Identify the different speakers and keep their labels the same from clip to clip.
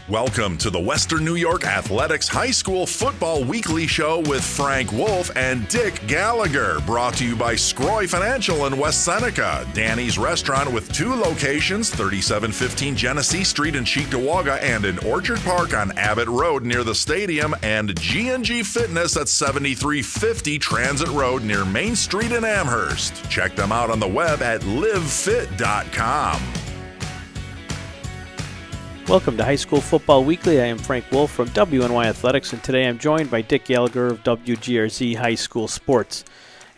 Speaker 1: Welcome to the Western New York Athletics High School Football Weekly Show with Frank Wolf and Dick Gallagher, brought to you by Scroy Financial in West Seneca, Danny's Restaurant with 2 locations, 3715 Genesee Street in Cheektowaga and in Orchard Park on Abbott Road near the stadium, and G&G Fitness at 7350 Transit Road near Main Street in Amherst. Check them out on the web at livefit.com.
Speaker 2: Welcome to High School Football Weekly. I am Frank Wolf from WNY Athletics, and today I'm joined by Dick Gallagher of WGRZ High School Sports.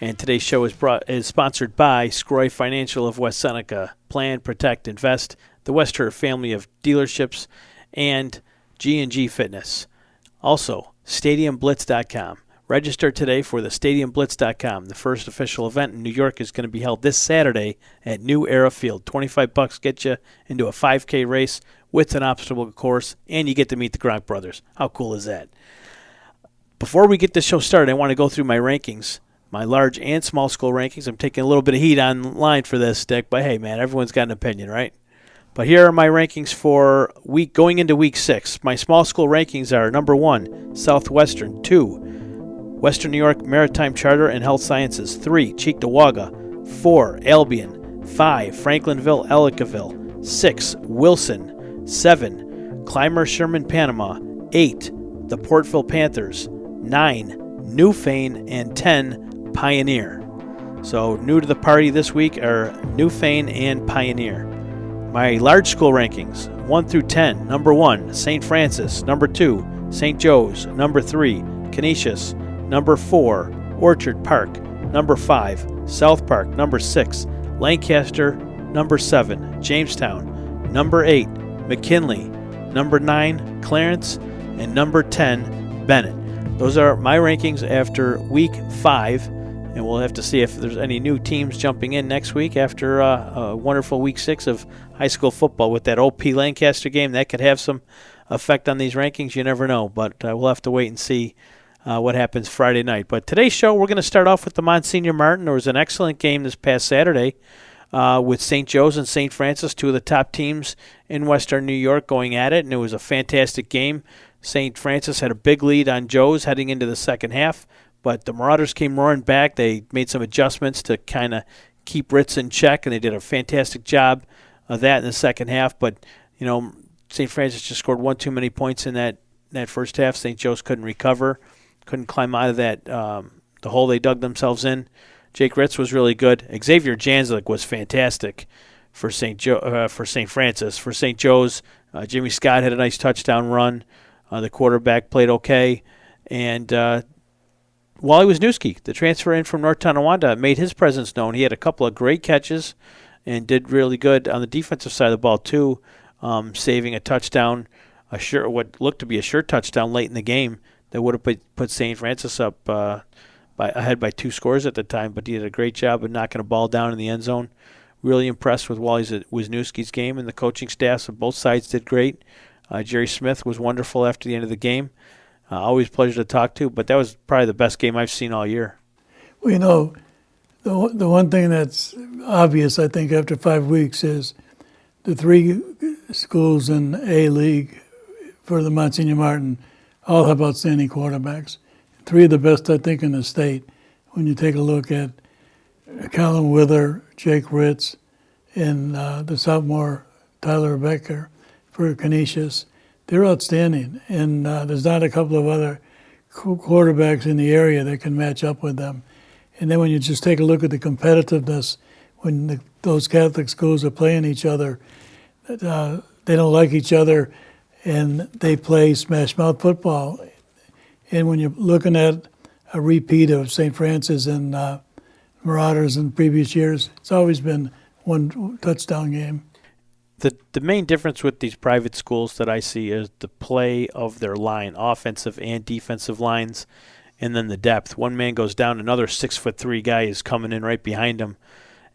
Speaker 2: And today's show is sponsored by Scroy Financial of West Seneca, Plan, Protect, Invest, the Western family of dealerships, and G&G Fitness. Also, StadiumBlitz.com. Register today for the StadiumBlitz.com. The first official event in New York is going to be held this Saturday at New Era Field. $25 gets you into a 5K race with an obstacle course, and you get to meet the Gronk brothers. How cool is that? Before we get the show started, I want to go through my rankings, my large and small school rankings. I'm taking a little bit of heat online for this, Dick, but hey, man, everyone's got an opinion, right? But here are my rankings for going into Week 6. My small school rankings are number 1, Southwestern; 2, Western New York Maritime Charter and Health Sciences; 3, Cheektowaga; 4, Albion; 5, Franklinville Ellicottville; 6, Wilson; 7, Clymer Sherman Panama; 8, the Portville Panthers; 9, Newfane; and 10, Pioneer. So new to the party this week are Newfane and Pioneer. My large school rankings, 1 through 10. Number 1, St. Francis. Number 2, St. Joe's. Number 3, Canisius. Number 4, Orchard Park. Number 5, South Park. Number 6, Lancaster. Number 7, Jamestown. Number 8, McKinley. Number 9, Clarence. And number 10, Bennett. Those are my rankings after Week 5, and we'll have to see if there's any new teams jumping in next week after a wonderful Week 6 of high school football. With that OP Lancaster game, that could have some effect on these rankings. You never know, but we'll have to wait and see what happens Friday night. But today's show, we're going to start off with the Monsignor Martin. There was an excellent game this past Saturday with St. Joe's and St. Francis, 2 of the top teams in Western New York, going at it, and it was a fantastic game. St. Francis had a big lead on Joe's heading into the second half, but the Marauders came roaring back. They made some adjustments to kind of keep Ritz in check, and they did a fantastic job of that in the second half. But, you know, St. Francis just scored one too many points in that first half. St. Joe's couldn't recover, couldn't climb out of that the hole they dug themselves in. Jake Ritz was really good. Xavier Janzlik was fantastic for St. Francis. For St. Joe's, Jimmy Scott had a nice touchdown run. The quarterback played okay. And Wally Wisniewski, the transfer in from North Tonawanda, made his presence known. He had a couple of great catches and did really good on the defensive side of the ball too, saving a touchdown, what looked to be a sure touchdown late in the game that would have put St. Francis up ahead by 2 scores at the time, but he did a great job of knocking a ball down in the end zone. Really impressed with Wally Wisniewski's game, and the coaching staffs of both sides did great. Jerry Smith was wonderful after the end of the game. Always a pleasure to talk to, but that was probably the best game I've seen all year.
Speaker 3: Well, you know, the one thing that's obvious, I think, after 5 weeks is the 3 schools in A-League for the Monsignor Martin all have outstanding quarterbacks. 3 of the best, I think, in the state. When you take a look at Colin Wither, Jake Ritz, and the sophomore Tyler Becker for Canisius, they're outstanding. And there's not a couple of other quarterbacks in the area that can match up with them. And then when you just take a look at the competitiveness, when those Catholic schools are playing each other, they don't like each other, and they play smash-mouth football. And when you're looking at a repeat of St. Francis and Marauders in previous years, it's always been one touchdown game.
Speaker 2: The main difference with these private schools that I see is the play of their line, offensive and defensive lines, and then the depth. One man goes down, another 6'3" guy is coming in right behind him,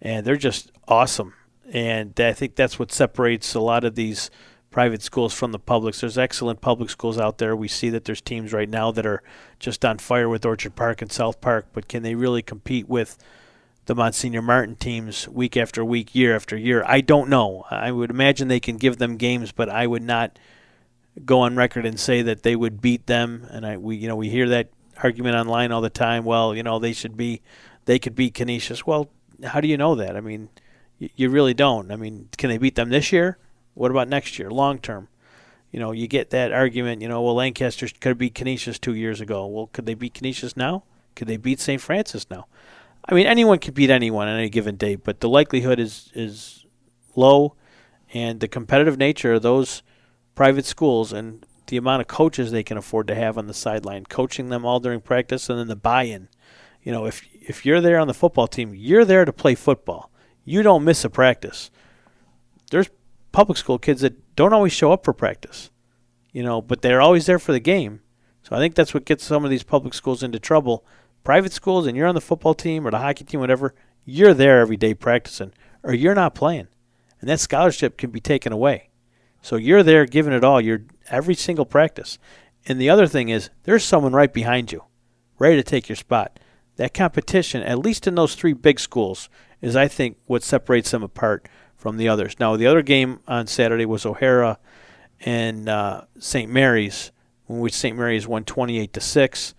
Speaker 2: and they're just awesome. And I think that's what separates a lot of these private schools from the publics. There's excellent public schools out there. We see that there's teams right now that are just on fire with Orchard Park and South Park, but can they really compete with the Monsignor Martin teams week after week, year after year? I don't know. I would imagine they can give them games, but I would not go on record and say that they would beat them. And we hear that argument online all the time. Well, they could beat Canisius. Well, how do you know that? I mean, you really don't. I mean, can they beat them this year? What about next year, long term? You get that argument, well, Lancaster could have beat Canisius 2 years ago. Well, could they beat Canisius now? Could they beat St. Francis now? I mean, anyone could beat anyone on any given day, but the likelihood is low, and the competitive nature of those private schools and the amount of coaches they can afford to have on the sideline, coaching them all during practice, and then the buy-in. If you're there on the football team, you're there to play football. You don't miss a practice. There's public school kids that don't always show up for practice, but they're always there for the game. So I think that's what gets some of these public schools into trouble. Private schools, and you're on the football team or the hockey team, whatever, you're there every day practicing, or you're not playing. And that scholarship can be taken away. So you're there giving it all. You're every single practice. And the other thing is there's someone right behind you, ready to take your spot. That competition, at least in those three big schools, is, I think, what separates them apart from the others. Now, the other game on Saturday was O'Hara and St. Mary's, in which St. Mary's won 28-6.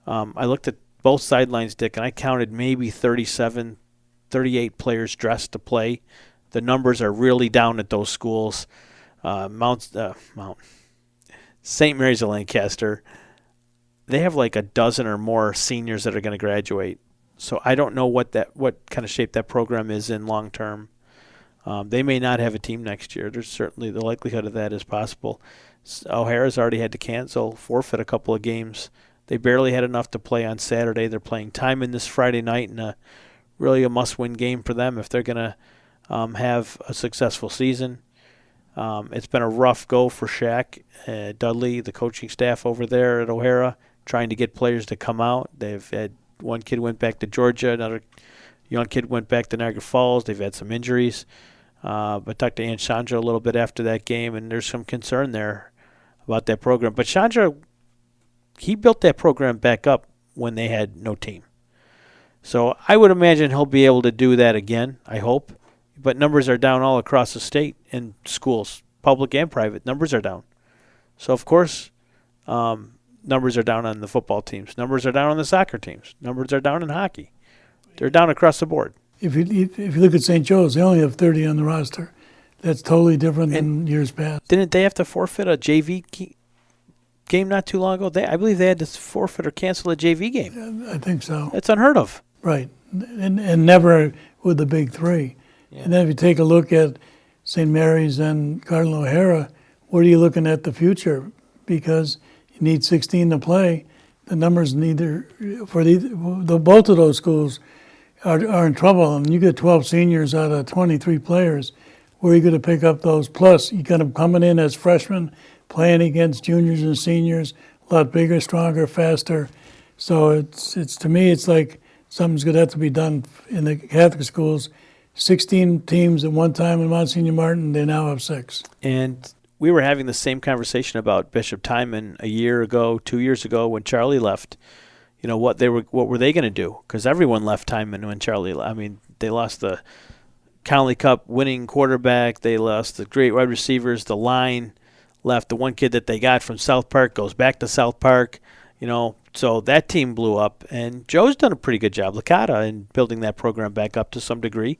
Speaker 2: I looked at both sidelines, Dick, and I counted maybe 37, 38 players dressed to play. The numbers are really down at those schools. St. Mary's of Lancaster, they have like a dozen or more seniors that are going to graduate. So I don't know what kind of shape that program is in long term. They may not have a team next year. There's certainly the likelihood of that is possible. O'Hara's already had to forfeit a couple of games. They barely had enough to play on Saturday. They're playing Timon this Friday night, and really a must-win game for them if they're going to have a successful season. It's been a rough go for Shaq Dudley, the coaching staff over there at O'Hara, trying to get players to come out. They've had one kid went back to Georgia, another young kid went back to Niagara Falls. They've had some injuries. But talked to Aunt Chandra a little bit after that game, and there's some concern there about that program. But Chandra, he built that program back up when they had no team. So I would imagine he'll be able to do that again, I hope. But numbers are down all across the state in schools, public and private. Numbers are down. So, of course, numbers are down on the football teams. Numbers are down on the soccer teams. Numbers are down in hockey. They're down across the board.
Speaker 3: If you look at St. Joe's, they only have 30 on the roster. That's totally different than years past.
Speaker 2: Didn't they have to forfeit a JV game not too long ago? I believe they had to forfeit or cancel a JV game.
Speaker 3: I think so.
Speaker 2: That's unheard of.
Speaker 3: Right, and never with the big three. Yeah. And then if you take a look at St. Mary's and Cardinal O'Hara, what are you looking at the future? Because you need 16 to play. The numbers both of those schools are in trouble, and you get 12 seniors out of 23 players. Where are you going to pick up those? Plus, you got them coming in as freshmen, playing against juniors and seniors, a lot bigger, stronger, faster. So it's to me, it's like something's going to have to be done in the Catholic schools. 16 teams at one time in Monsignor Martin, they now have 6.
Speaker 2: And we were having the same conversation about Bishop Timon a year ago, 2 years ago when Charlie left. You know, what were they going to do? Because everyone left Timon when Charlie left. I mean, they lost the Connolly Cup winning quarterback. They lost the great wide receivers. The line left. The one kid that they got from South Park goes back to South Park. You know, so that team blew up. And Joe's done a pretty good job, Licata, in building that program back up to some degree.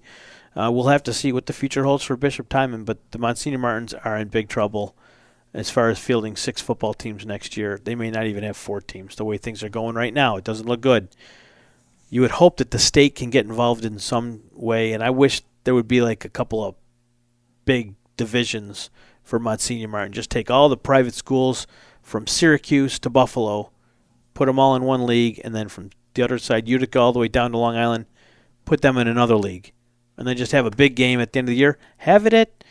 Speaker 2: We'll have to see what the future holds for Bishop Timon, but the Monsignor Martins are in big trouble as far as fielding 6 football teams next year. They may not even have 4 teams. The way things are going right now, it doesn't look good. You would hope that the state can get involved in some way, and I wish there would be like a couple of big divisions for Monsignor Martin. Just take all the private schools from Syracuse to Buffalo, put them all in one league, and then from the other side, Utica all the way down to Long Island, put them in another league. And then just have a big game at the end of the year. Have it at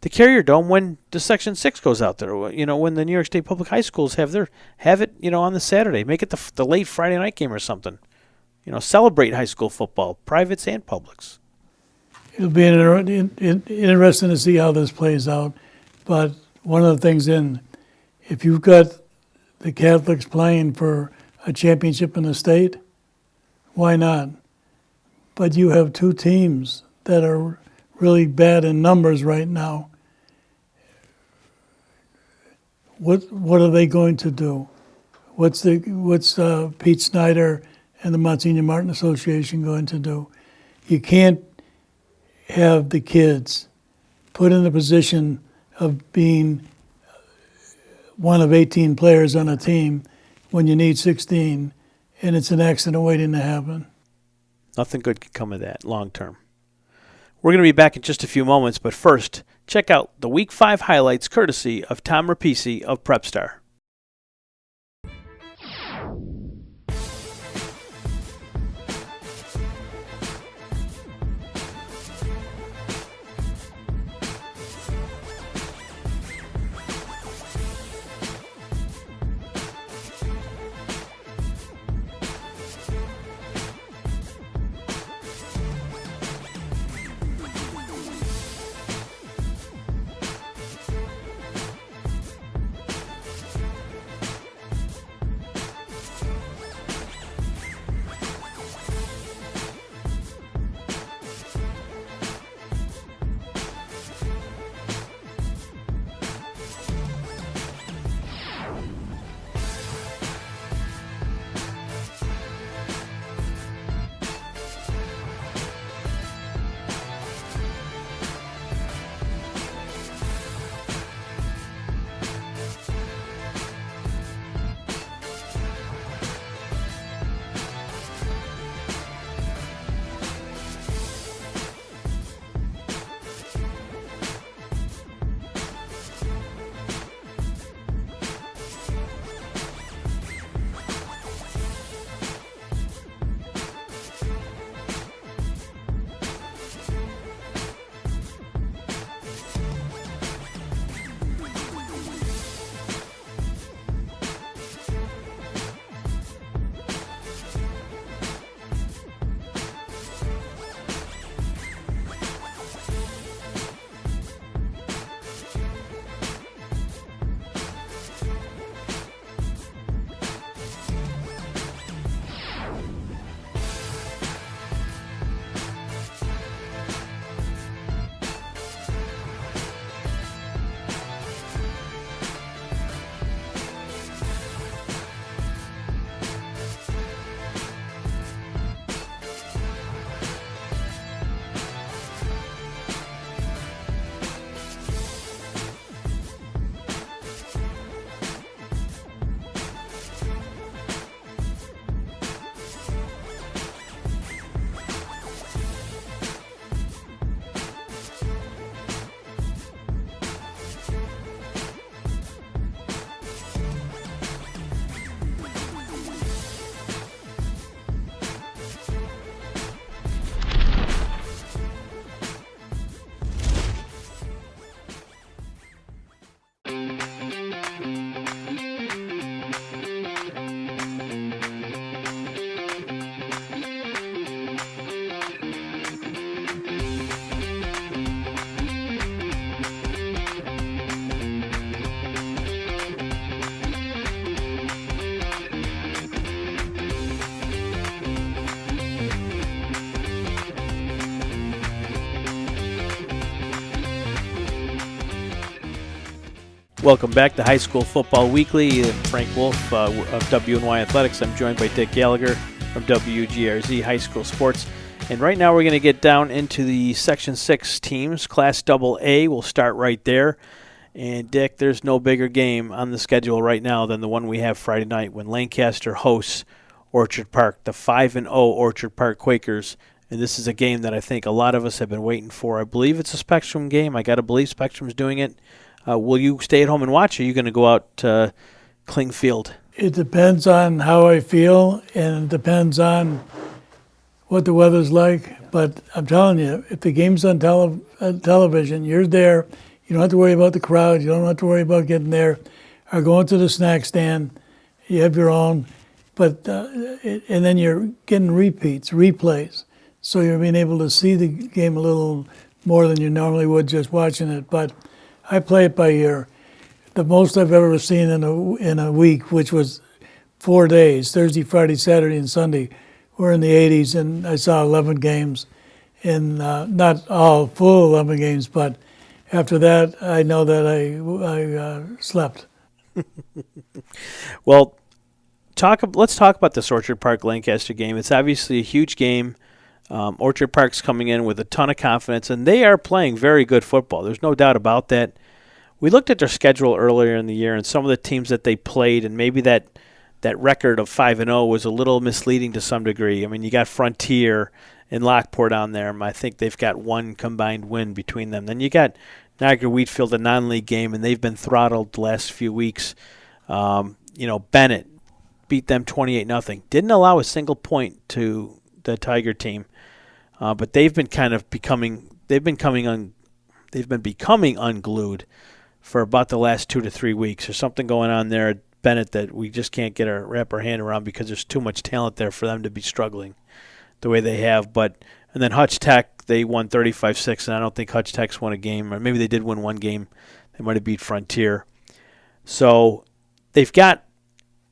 Speaker 2: the Carrier Dome when the Section 6 goes out there. You know, when the New York State Public High Schools have it, you know, on the Saturday. Make it the late Friday night game or something. You know, celebrate high school football, privates and publics.
Speaker 3: It'll be interesting to see how this plays out. But one of the things if you've got the Catholics playing for a championship in the state, why not? But you have 2 teams that are really bad in numbers right now. what are they going to do? What's Pete Snyder and the Monsignor Martin Association going to do? You can't have the kids put in the position of being one of 18 players on a team when you need 16, and it's an accident waiting to happen.
Speaker 2: Nothing good can come of that long term. We're going to be back in just a few moments, but first, check out the Week 5 highlights courtesy of Tom Repicci of Prepstar. Welcome back to High School Football Weekly. I'm Frank Wolf of WNY Athletics. I'm joined by Dick Gallagher from WGRZ High School Sports. And right now we're going to get down into the Section 6 teams. Class AA will start right there. And, Dick, there's no bigger game on the schedule right now than the one we have Friday night when Lancaster hosts Orchard Park, the 5-0 Orchard Park Quakers. And this is a game that I think a lot of us have been waiting for. I believe it's a Spectrum game. I got to believe Spectrum's doing it. Will you stay at home and watch, or are you going to go out to Klingfield?
Speaker 3: It depends on how I feel, and it depends on what the weather's like. But I'm telling you, if the game's on television, you're there. You don't have to worry about the crowd. You don't have to worry about getting there or going to the snack stand. You have your own. But and then you're getting replays. So you're being able to see the game a little more than you normally would just watching it. But I play it by ear. The most I've ever seen in a week, which was 4 days, Thursday, Friday, Saturday, and Sunday, were in the 80s, and I saw 11 games. And not all full 11 games, but after that, I know that I slept.
Speaker 2: Well, let's talk about this Orchard Park Lancaster game. It's obviously a huge game. Orchard Park's coming in with a ton of confidence, and they are playing very good football. There's no doubt about that. We looked at their schedule earlier in the year and some of the teams that they played, and maybe that record of 5-0 was a little misleading to some degree. I mean, you got Frontier and Lockport on there. I think they've got one combined win between them. Then you got Niagara Wheatfield, a non-league game, and they've been throttled the last few weeks. Bennett beat them 28-0. Didn't allow a single point to the Tiger team, but they've been becoming unglued for about the last 2 to 3 weeks. There's something going on there at Bennett that we just can't wrap our hand around because there's too much talent there for them to be struggling the way they have. And then Hutch Tech, they won 35-6, and I don't think Hutch Tech's won a game, or maybe they did win one game. They might have beat Frontier. So they've got,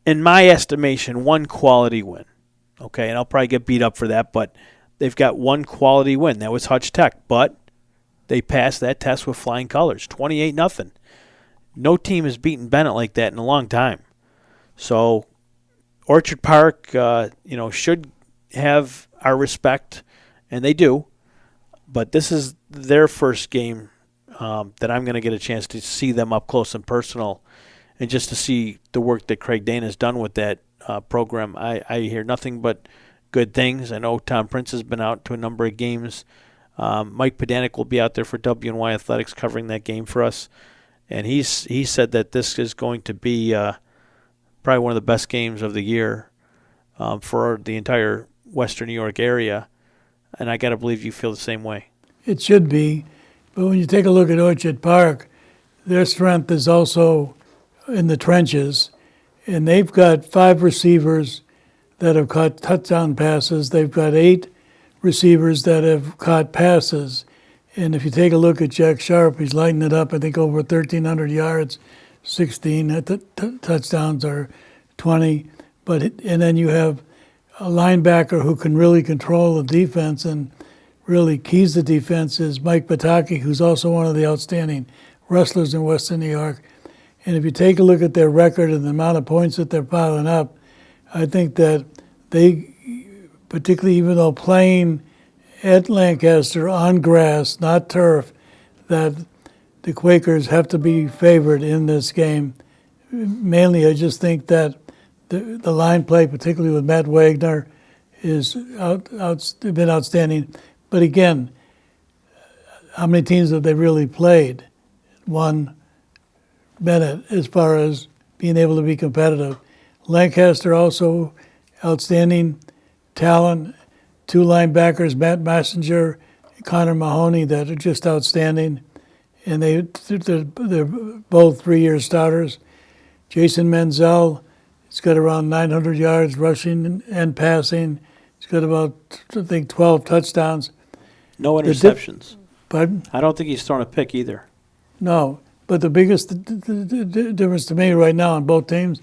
Speaker 2: in my estimation, one quality win. Okay, and I'll probably get beat up for that, but they've got one quality win. That was Hutch Tech, but they passed that test with flying colors, 28-0. No team has beaten Bennett like that in a long time. So Orchard Park, should have our respect, and they do. But this is their first game that I'm going to get a chance to see them up close and personal, and just to see the work that Craig Dana has done with that program. I hear nothing but good things. I know Tom Prince has been out to a number of games. Mike Pedanek will be out there for WNY Athletics covering that game for us. And he said that this is going to be probably one of the best games of the year for the entire Western New York area. And I got to believe you feel the same way.
Speaker 3: It should be. But when you take a look at Orchard Park, their strength is also in the trenches. And they've got 5 receivers that have caught touchdown passes. They've got 8 receivers that have caught passes. And if you take a look at Jack Sharp, he's lighting it up, I think, over 1,300 yards, 16 touchdowns or 20. And then you have a linebacker who can really control the defense and really keys the defense is Mike Bataki, who's also one of the outstanding wrestlers in Western New York. And if you take a look at their record and the amount of points that they're piling up, I think that they, particularly even though playing at Lancaster on grass, not turf, that the Quakers have to be favored in this game. Mainly, I just think that the line play, particularly with Matt Wagner, is been outstanding. But again, how many teams have they really played? One, Bennett, as far as being able to be competitive. Lancaster also outstanding talent. 2 linebackers, Matt Messenger, Connor Mahoney, that are just outstanding. And they're both 3-year starters. Jason Menzel, he's got around 900 yards rushing and passing. He's got about, I think, 12 touchdowns.
Speaker 2: No interceptions.
Speaker 3: Pardon?
Speaker 2: I don't think he's thrown a pick either.
Speaker 3: No, but the biggest difference to me right now on both teams,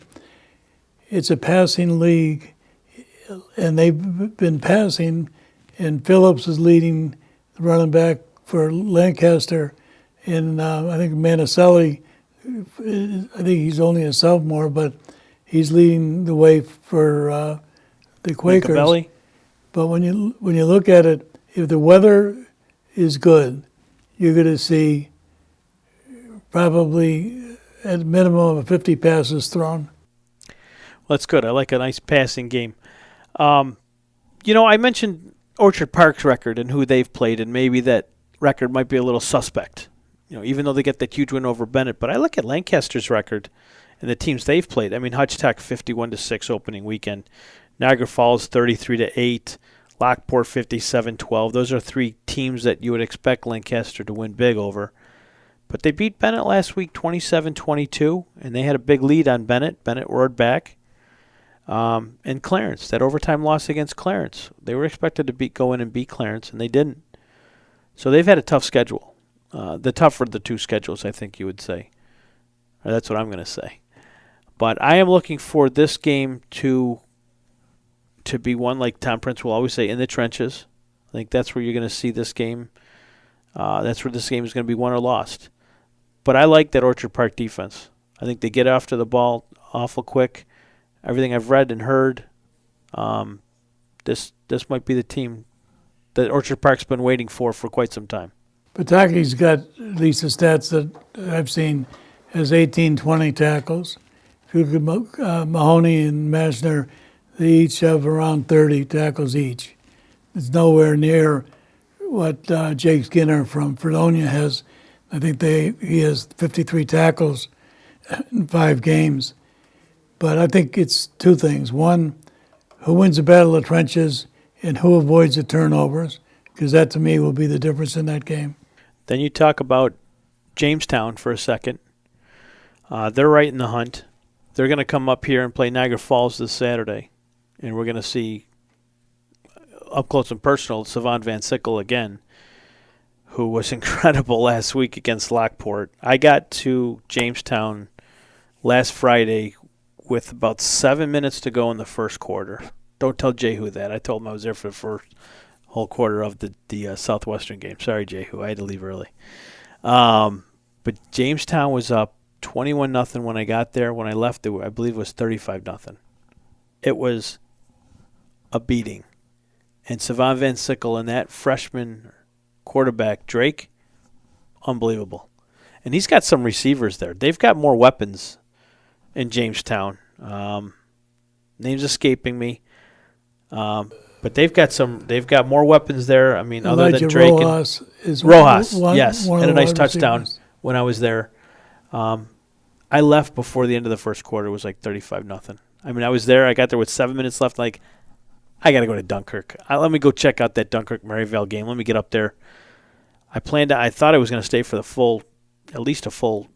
Speaker 3: it's a passing league. And they've been passing, and Phillips is leading the running back for Lancaster. And I think Manicelli, I think he's only a sophomore, but he's leading the way for the Quakers.
Speaker 2: Belly.
Speaker 3: But when you look at it, if the weather is good, you're going to see probably at minimum of 50 passes thrown.
Speaker 2: Well, that's good. I like a nice passing game. I mentioned Orchard Park's record and who they've played, and maybe that record might be a little suspect, even though they get that huge win over Bennett. But I look at Lancaster's record and the teams they've played. I mean, Hutch Tech 51-6 opening weekend, Niagara Falls 33-8, Lockport 57-12. Those are 3 teams that you would expect Lancaster to win big over. But they beat Bennett last week 27-22, and they had a big lead on Bennett. Bennett roared back. And Clarence, that overtime loss against Clarence. They were expected to go in and beat Clarence, and they didn't. So they've had a tough schedule. The tougher of the 2 schedules, I think you would say. Or that's what I'm going to say. But I am looking for this game to be one, like Tom Prince will always say, in the trenches. I think that's where you're going to see this game. That's where this game is going to be won or lost. But I like that Orchard Park defense. I think they get after the ball awful quick. Everything I've read and heard, this might be the team that Orchard Park's been waiting for quite some time.
Speaker 3: Pataki's got, at least the stats that I've seen, has 18, 20 tackles. If you look at Mahoney and Mashner, they each have around 30 tackles each. It's nowhere near what Jake Skinner from Fredonia has. I think he has 53 tackles in 5 games. But I think it's two things. One, who wins the battle of the trenches and who avoids the turnovers, because that to me will be the difference in that game.
Speaker 2: Then you talk about Jamestown for a second. They're right in the hunt. They're going to come up here and play Niagara Falls this Saturday, and we're going to see up close and personal Savant Van Sickle again, who was incredible last week against Lockport. I got to Jamestown last Friday with about 7 minutes to go in the first quarter. Don't tell Jehu that. I told him I was there for the first whole quarter of the Southwestern game. Sorry, Jehu. I had to leave early. But Jamestown was up 21-0 when I got there. When I left, I believe it was 35-0. It was a beating. And Savant Van Sickle and that freshman quarterback, Drake, unbelievable. And he's got some receivers there. They've got more weapons in Jamestown. Name's escaping me. But they've got more weapons there. I mean, other than Drake.
Speaker 3: Rojas is
Speaker 2: Rojas,
Speaker 3: one
Speaker 2: yes,
Speaker 3: of
Speaker 2: had
Speaker 3: the
Speaker 2: a nice
Speaker 3: wide
Speaker 2: touchdown
Speaker 3: receivers.
Speaker 2: when I was there. I left before the end of the first quarter. It was like 35-0. I mean, I was there. I got there with 7 minutes left. Like, I got to go to Dunkirk. Let me go check out that Dunkirk-Maryvale game. Let me get up there. I thought I was going to stay for at least a full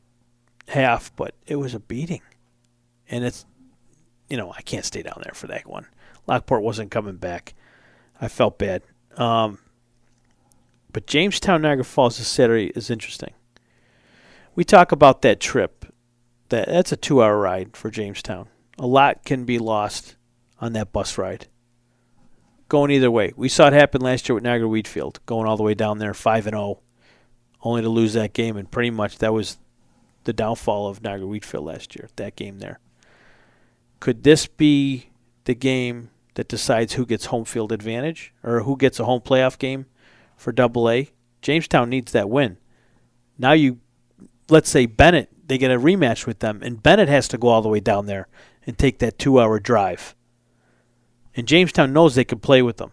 Speaker 2: half, but it was a beating. And it's, I can't stay down there for that one. Lockport wasn't coming back. I felt bad. But Jamestown, Niagara Falls this Saturday is interesting. We talk about that trip. That's a 2-hour ride for Jamestown. A lot can be lost on that bus ride. Going either way. We saw it happen last year with Niagara Wheatfield, going all the way down there 5-0, only to lose that game. And pretty much that was the downfall of Niagara Wheatfield last year, that game there. Could this be the game that decides who gets home field advantage or who gets a home playoff game for AA? Jamestown needs that win. Now let's say Bennett, they get a rematch with them, and Bennett has to go all the way down there and take that 2-hour drive. And Jamestown knows they can play with them.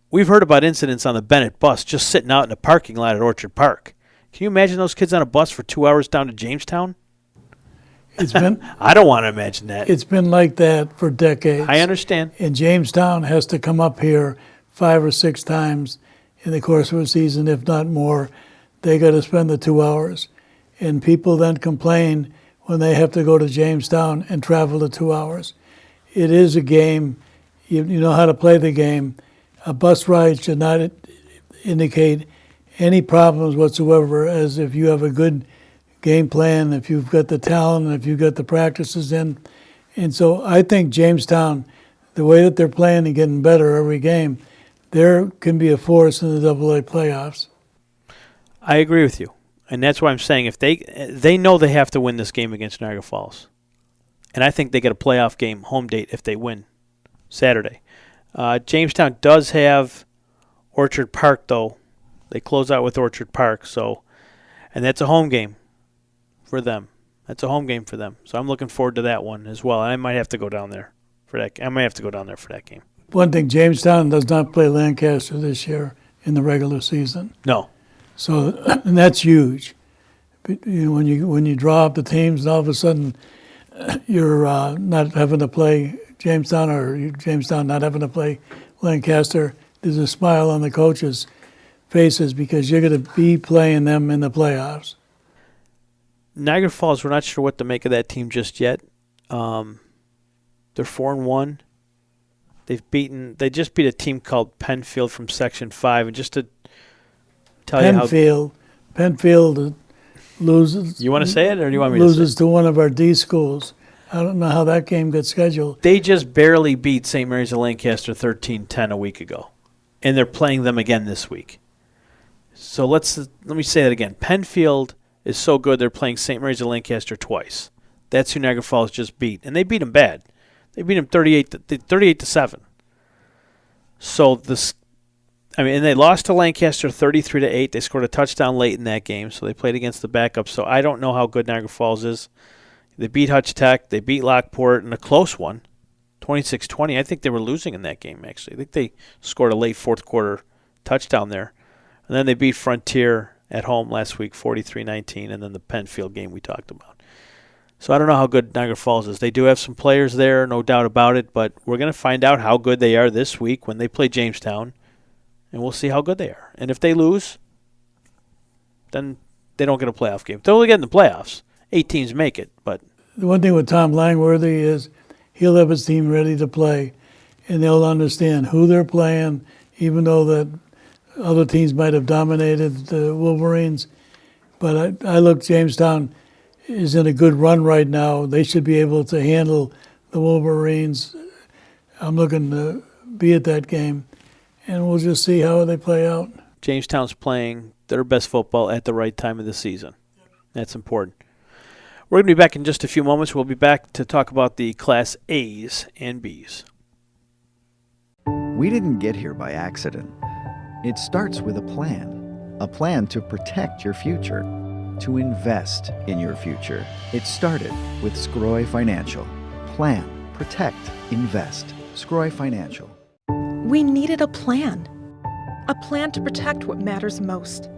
Speaker 2: We've heard about incidents on the Bennett bus just sitting out in the parking lot at Orchard Park. Can you imagine those kids on a bus for 2 hours down to Jamestown?
Speaker 3: It's been
Speaker 2: I don't want to imagine that.
Speaker 3: It's been like that for decades.
Speaker 2: I understand.
Speaker 3: And Jamestown has to come up here 5 or 6 times in the course of a season, if not more. They got to spend the 2 hours. And people then complain when they have to go to Jamestown and travel the 2 hours. It is a game. You know how to play the game. A bus ride should not indicate any problems whatsoever, as if you have a good game plan, if you've got the talent, if you've got the practices in. And so I think Jamestown, the way that they're playing and getting better every game, there can be a force in the AA playoffs.
Speaker 2: I agree with you. And that's why I'm saying if they know they have to win this game against Niagara Falls. And I think they get a playoff game home date if they win Saturday. Jamestown does have Orchard Park, though. They close out with Orchard Park, and that's a home game for them. That's a home game for them. So I'm looking forward to that one as well. I might have to go down there for that. I might have to go down there for that game.
Speaker 3: One thing, Jamestown does not play Lancaster this year in the regular season.
Speaker 2: No.
Speaker 3: So, and that's huge. When you draw up the teams, and all of a sudden you're not having to play Jamestown, or Jamestown not having to play Lancaster, there's a smile on the coaches' faces because you're going to be playing them in the playoffs.
Speaker 2: Niagara Falls, we're not sure what to make of that team just yet. They're 4-1. They just beat a team called Penfield from Section 5, and just to tell you how
Speaker 3: Penfield loses.
Speaker 2: You want to say it, or do you want me to say it?
Speaker 3: Loses to one of our D schools. I don't know how that game got scheduled.
Speaker 2: They just barely beat St. Mary's of Lancaster 13-10 a week ago, and they're playing them again this week. So let me say that again. Penfield is so good they're playing St. Mary's of Lancaster twice. That's who Niagara Falls just beat, and they beat them bad. They beat them 38-7. So and they lost to Lancaster 33-8. They scored a touchdown late in that game, so they played against the backup. So I don't know how good Niagara Falls is. They beat Hutch Tech. They beat Lockport in a close one, 26-20. I think they were losing in that game, actually. I think they scored a late fourth quarter touchdown there. And then they beat Frontier at home last week, 43-19, and then the Penfield game we talked about. So I don't know how good Niagara Falls is. They do have some players there, no doubt about it, but we're going to find out how good they are this week when they play Jamestown, and we'll see how good they are. And if they lose, then they don't get a playoff game. They'll only get in the playoffs. 8 teams make it, but
Speaker 3: The one thing with Tom Langworthy is he'll have his team ready to play, and they'll understand who they're playing, even though that other teams might have dominated the Wolverines. But I look, Jamestown is in a good run right now. They should be able to handle the Wolverines. I'm looking to be at that game, and we'll just see how they play out.
Speaker 2: Jamestown's playing their best football at the right time of the season. That's important. We're going to be back in just a few moments. We'll be back to talk about the Class A's and B's.
Speaker 4: We didn't get here by accident. It starts with a plan to protect your future, to invest in your future. It started with Scroy Financial. Plan, protect, invest. Scroy Financial.
Speaker 5: We needed a plan to protect what matters most.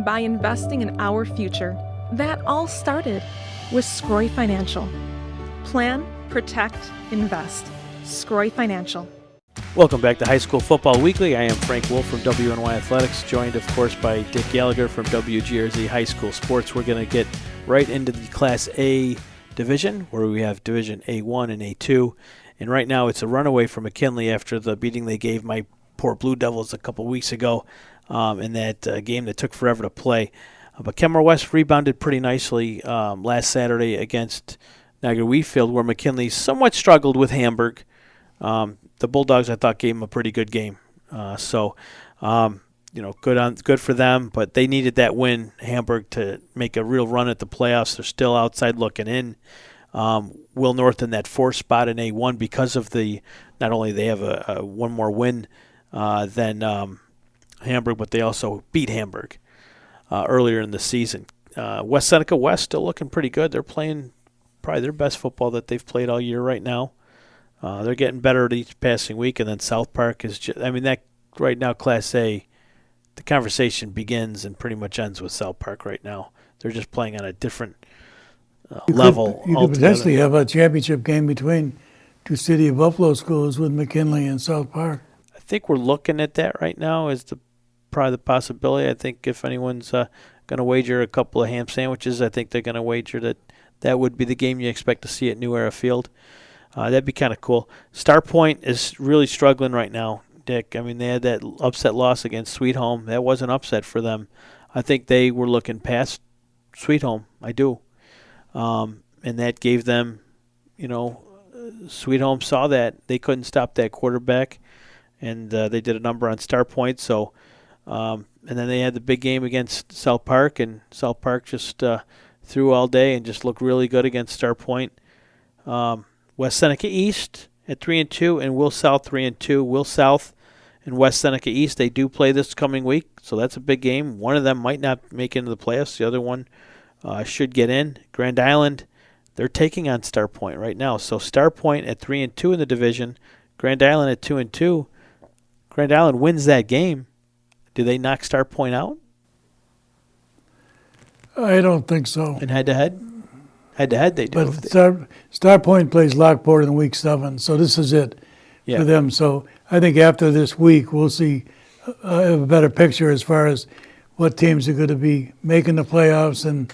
Speaker 5: By investing in our future, that all started with Scroy Financial. Plan, protect, invest. Scroy Financial.
Speaker 2: Welcome back to High School Football Weekly. I am Frank Wolf from WNY Athletics, joined, of course, by Dick Gallagher from WGRZ High School Sports. We're going to get right into the Class A division, where we have Division A1 and A2. And right now it's a runaway for McKinley after the beating they gave my poor Blue Devils a couple weeks ago in that game that took forever to play. But Kenmore West rebounded pretty nicely last Saturday against Niagara Wheatfield, where McKinley somewhat struggled with Hamburg. The Bulldogs, I thought, gave them a pretty good game. Good for them, but they needed that win, Hamburg, to make a real run at the playoffs. They're still outside looking in. Will North in that 4th spot in A1 because of not only they have a one more win than Hamburg, but they also beat Hamburg earlier in the season. West Seneca West still looking pretty good. They're playing probably their best football that they've played all year right now. They're getting better at each passing week, and then South Park is just, that right now, Class A, the conversation begins and pretty much ends with South Park right now. They're just playing on a different level.
Speaker 3: You could potentially have a championship game between two City of Buffalo schools with McKinley and South Park.
Speaker 2: I think we're looking at that right now as probably the possibility. I think if anyone's going to wager a couple of ham sandwiches, I think they're going to wager that would be the game you expect to see at New Era Field. That'd be kind of cool. Star Point is really struggling right now, Dick. They had that upset loss against Sweet Home. That was an upset for them. I think they were looking past Sweet Home. I do. And that gave them, Sweet Home saw that. They couldn't stop that quarterback, and they did a number on Star Point. So, and then they had the big game against South Park, and South Park just threw all day and just looked really good against Star Point. West Seneca East at 3-2 and Will South 3-2. Will South and West Seneca East, they do play this coming week, so that's a big game. One of them might not make it into the playoffs. The other one should get in. Grand Island, they're taking on Star Point right now. So Star Point at 3-2 in the division. Grand Island at 2-2. Grand Island wins that game. Do they knock Star Point out?
Speaker 3: I don't think so.
Speaker 2: In head-to-head? Head-to-head they do.
Speaker 3: But Star Point plays Lockport in week 7, so this is it for them. So I think after this week we'll see a better picture as far as what teams are going to be making the playoffs and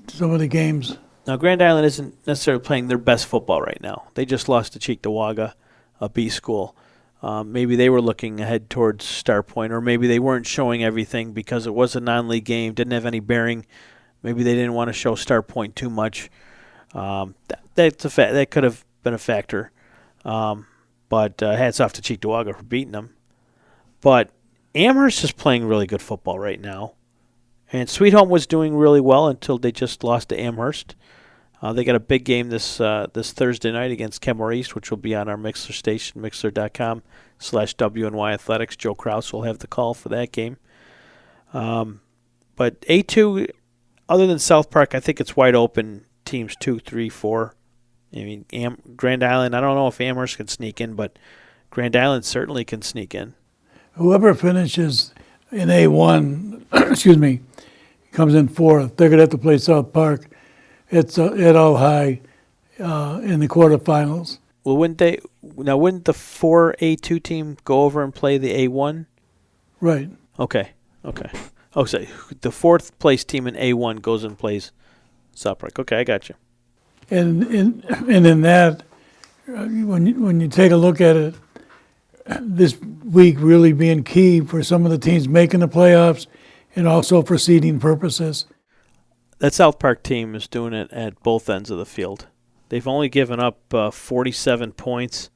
Speaker 3: some of the games.
Speaker 2: Now, Grand Island isn't necessarily playing their best football right now. They just lost to Cheektowaga, a B school. Maybe they were looking ahead towards Star Point, or maybe they weren't showing everything because it was a non-league game, didn't have any bearing. Maybe they didn't want to show Star Point too much. That could have been a factor. But hats off to Cheektowaga for beating them. But Amherst is playing really good football right now. And Sweet Home was doing really well until they just lost to Amherst. They got a big game this Thursday night against Kenmore East, which will be on our Mixler station, mixler.com/WNY Athletics. Joe Krause will have the call for that game. But A2, other than South Park, I think it's wide open. Teams 2, 3, 4. I mean, Grand Island, I don't know if Amherst can sneak in, but Grand Island certainly can sneak in.
Speaker 3: Whoever finishes in A1, comes in fourth. They're going to have to play South Park. It's at all high in the quarterfinals.
Speaker 2: Well, wouldn't the 4 A2 team go over and play the A1?
Speaker 3: Right.
Speaker 2: Okay. Oh, so the fourth place team in A1 goes and plays South Park. Okay, I got you.
Speaker 3: And in that, when you take a look at it, this week really being key for some of the teams making the playoffs and also for seeding purposes.
Speaker 2: That South Park team is doing it at both ends of the field. They've only given up 47 points.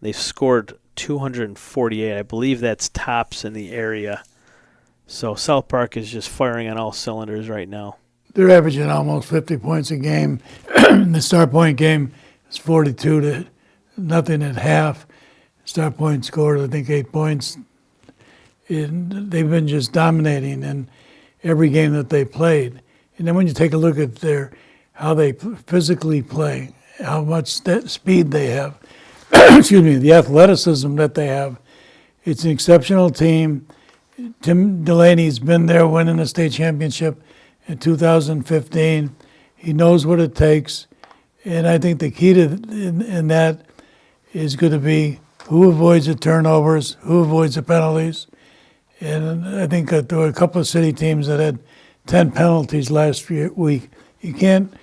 Speaker 2: They've scored 248. I believe that's tops in the area. So South Park is just firing on all cylinders right now.
Speaker 3: They're averaging almost 50 points a game. The Star Point game is 42-0 at half. Star Point scored, I think, 8 points. And they've been just dominating in every game that they played. And then when you take a look at how they physically play, how much speed they have, the athleticism that they have, it's an exceptional team. Tim Delaney's been there winning a state championship in 2015. He knows what it takes. And I think the key to in that is going to be who avoids the turnovers, who avoids the penalties. And I think that there were a couple of city teams that had 10 penalties last week. You can't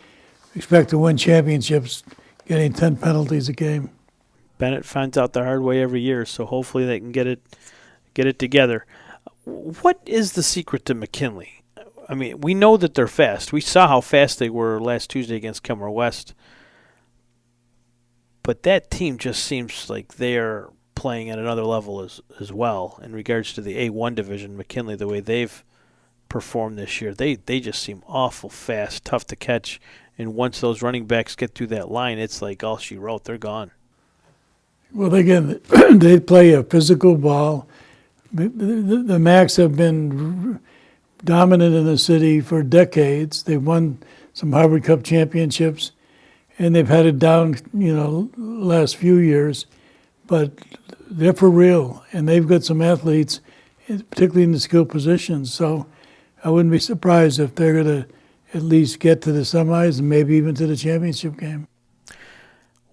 Speaker 3: expect to win championships getting 10 penalties a game.
Speaker 2: Bennett finds out the hard way every year, so hopefully they can get it together. What is the secret to McKinley? I mean, we know that they're fast. We saw how fast they were last Tuesday against Kenmore West. But that team just seems like they're playing at another level as well in regards to the A1 division. McKinley, the way they've performed this year, they just seem awful fast, tough to catch. And once those running backs get through that line, it's like all she wrote. They're gone.
Speaker 3: Well, again, they play a physical ball. The Macs have been dominant in the city for decades. They've won some Harvard Cup championships, and they've had it down, last few years. But they're for real, and they've got some athletes, particularly in the skill positions. So I wouldn't be surprised if they're going to at least get to the semis and maybe even to the championship game.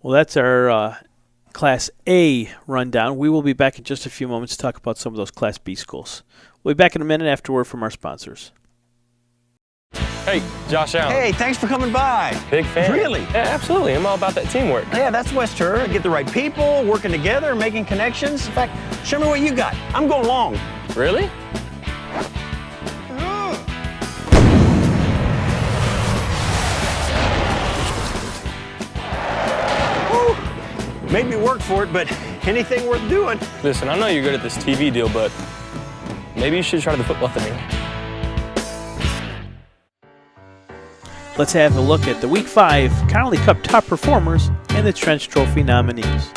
Speaker 2: Well, that's our Class A rundown. We will be back in just a few moments to talk about some of those Class B schools. We'll be back in a minute after word from our sponsors.
Speaker 6: Hey, Josh Allen.
Speaker 7: Hey, thanks for coming by.
Speaker 6: Big fan.
Speaker 7: Really?
Speaker 6: Yeah, absolutely. I'm all about that teamwork.
Speaker 7: Yeah, that's West Her. Get the right people, working together, making connections. In fact, show me what you got. I'm going long.
Speaker 6: Really?
Speaker 7: Made me work for it, but anything worth doing.
Speaker 6: Listen, I know you're good at this TV deal, but maybe you should try the football thing.
Speaker 2: Let's have a look at the Week 5 Connolly Cup Top Performers and the Trench Trophy nominees.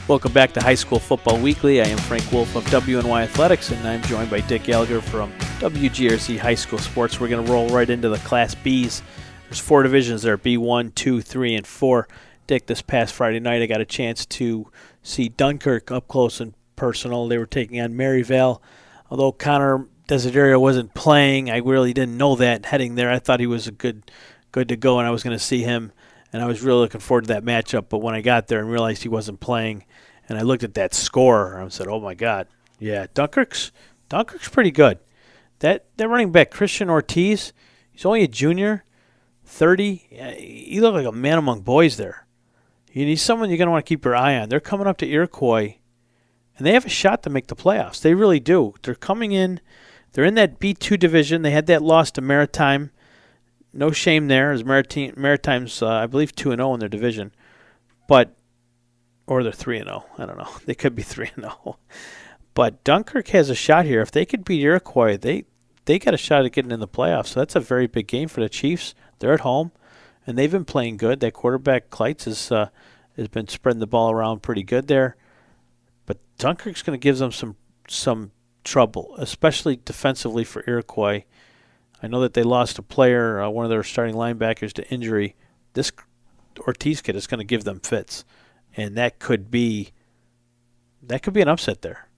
Speaker 2: Welcome back to High School Football Weekly. I am Frank Wolf of WNY Athletics, and I'm joined by Dick Gallagher from WGRC High School Sports. We're going to roll right into the Class Bs. There's 4 divisions there, B1, 2, 3, and 4. Dick, this past Friday night I got a chance to see Dunkirk up close and personal. They were taking on Maryvale. Although Connor Desiderio wasn't playing, I really didn't know that heading there. I thought he was good to go, and I was going to see him and I was really looking forward to that matchup. But when I got there and realized he wasn't playing, and I looked at that score, I said, "Oh my God, yeah, Dunkirk's pretty good." That running back Christian Ortiz, he's only a junior, 30. He looked like a man among boys there. He's someone you're going to want to keep your eye on. They're coming up to Iroquois, and they have a shot to make the playoffs. They really do. They're coming in. They're in that B2 division. They had that loss to Maritime. No shame there, as Maritime's, I believe, 2-0 in their division. Or they're 3-0. I don't know. They could be 3-0. But Dunkirk has a shot here. If they could beat Iroquois, they got a shot at getting in the playoffs. So that's a very big game for the Chiefs. They're at home, and they've been playing good. That quarterback, Kleitz, has been spreading the ball around pretty good there. But Dunkirk's going to give them some trouble, especially defensively for Iroquois. I know that they lost a player, one of their starting linebackers, to injury. This Ortiz kid is going to give them fits, and that could be an upset there.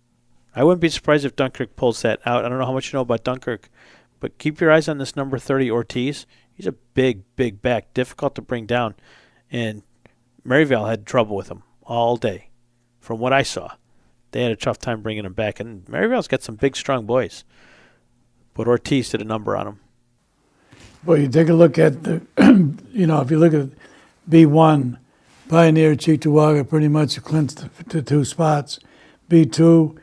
Speaker 2: I wouldn't be surprised if Dunkirk pulls that out. I don't know how much you know about Dunkirk, but keep your eyes on this number 30 Ortiz. He's a big, big back, difficult to bring down, and Maryvale had trouble with him all day. From what I saw, they had a tough time bringing him back, and Maryvale's got some big, strong boys. But Ortiz did a number on him.
Speaker 3: Well, you take a look at the, if you look at B1, Pioneer, Cheektowaga pretty much clinched the 2 spots. B2,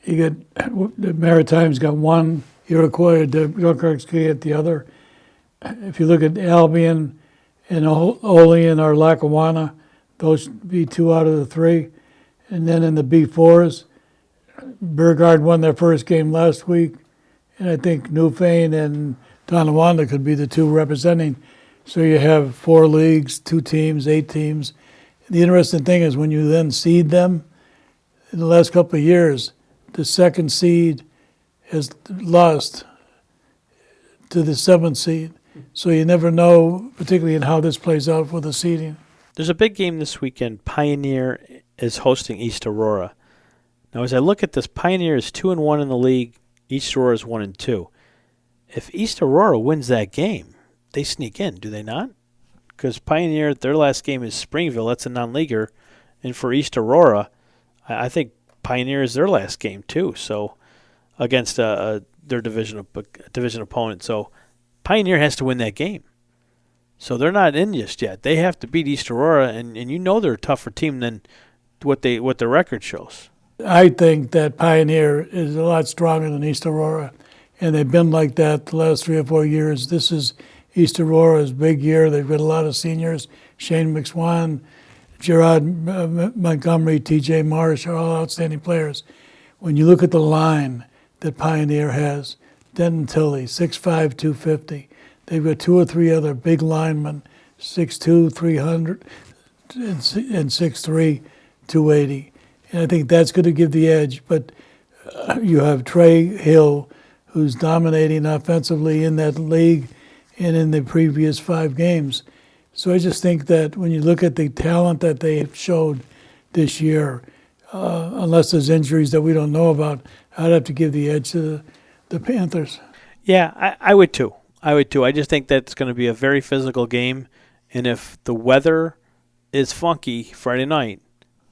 Speaker 3: you get the Maritime's got 1, Iroquois, Dunkirk's get the other. If you look at Albion and Olean or Lackawanna, those be 2 out of the 3. And then in the B4s, Burgard won their first game last week. And I think Newfane and Tonawanda could be the 2 representing. So you have 4 leagues, 2 teams, 8 teams. The interesting thing is when you then seed them, in the last couple of years, the 2nd seed has lost to the 7th seed. So you never know, particularly in how this plays out for the seeding.
Speaker 2: There's a big game this weekend. Pioneer is hosting East Aurora. Now, as I look at this, Pioneer is 2-1 in the league. East Aurora is 1-2. If East Aurora wins that game, they sneak in, do they not? Because Pioneer, their last game is Springville. That's a non-leaguer. And for East Aurora, I think Pioneer is their last game too. So against their division opponent. So Pioneer has to win that game. So they're not in just yet. They have to beat East Aurora, and you know they're a tougher team than what the record shows.
Speaker 3: I think that Pioneer is a lot stronger than East Aurora, and they've been like that the last 3 or 4 years. This is East Aurora's big year. They've got a lot of seniors. Shane McSwan, Gerard Montgomery, T.J. Marsh are all outstanding players. When you look at the line that Pioneer has, Denton Tilley, 6'5", 250. They've got 2 or 3 other big linemen, 6'2", 300, and 6'3", 280. And I think that's going to give the edge. But you have Trey Hill, who's dominating offensively in that league and in the previous 5 games. So I just think that when you look at the talent that they have showed this year, unless there's injuries that we don't know about, I'd have to give the edge to the Panthers.
Speaker 2: Yeah, I would too. I just think that's going to be a very physical game. And if the weather is funky Friday night,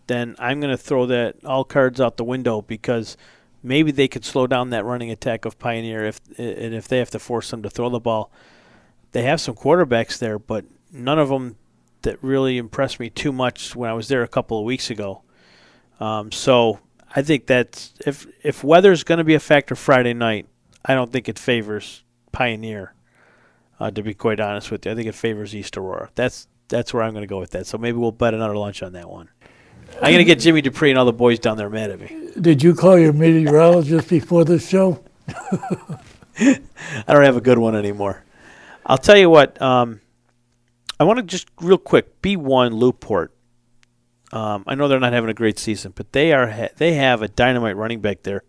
Speaker 2: then I'm going to throw all cards out the window, because maybe they could slow down that running attack of Pioneer if they have to force them to throw the ball. They have some quarterbacks there, but none of them that really impressed me too much when I was there a couple of weeks ago. So I think that if weather's going to be a factor Friday night, I don't think it favors Pioneer, to be quite honest with you. I think it favors East Aurora. That's where I'm going to go with that. So maybe we'll bet another lunch on that one. I'm going to get Jimmy Dupree and all the boys down there mad at me.
Speaker 3: Did you call your meteorologist before the show?
Speaker 2: I don't have a good one anymore. I'll tell you what. I want to just real quick, B1 Looport. I know they're not having a great season, but they have a dynamite running back there.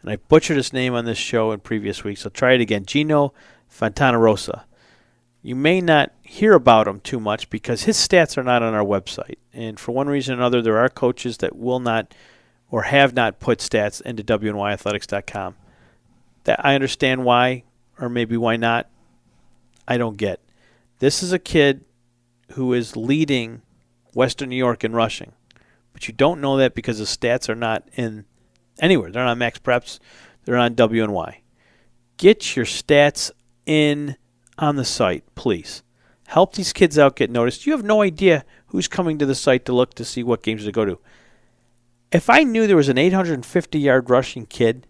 Speaker 2: And I butchered his name on this show in previous weeks. I'll try it again. Gino Fontanarosa. You may not hear about him too much because his stats are not on our website. And for one reason or another, there are coaches that will not or have not put stats into WNYathletics.com. That I understand why, or maybe why not. I don't get. This is a kid who is leading Western New York in rushing. But you don't know that because the stats are not in anywhere. They're not on Max Preps. They're on WNY. Get your stats in on the site, please. Help these kids out get noticed. You have no idea who's coming to the site to look to see what games to go to. If I knew there was an 850-yard rushing kid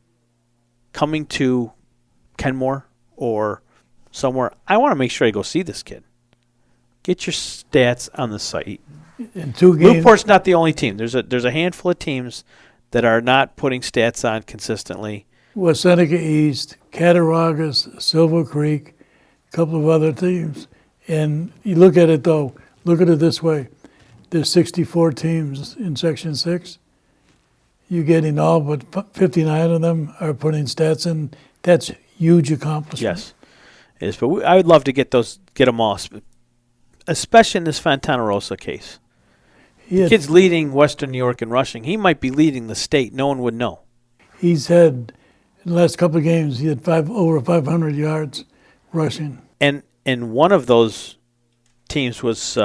Speaker 2: coming to Kenmore or somewhere, I want to make sure I go see this kid. Get your stats on the site.
Speaker 3: In 2 games,
Speaker 2: Newport's not the only team. There's a handful of teams that are not putting stats on consistently.
Speaker 3: West Seneca East, Cattaraugus, Silver Creek, a couple of other teams. And you look at it, though, look at it this way. There's 64 teams in Section 6. You're getting all but 59 of them are putting stats in. That's huge accomplishment.
Speaker 2: Yes, it is. But I would love to get them all, especially in this Fontana Rosa case. The kid's leading Western New York in rushing. He might be leading the state. No one would know.
Speaker 3: He's had, in the last couple of games, he had over 500 yards rushing.
Speaker 2: And one of those teams was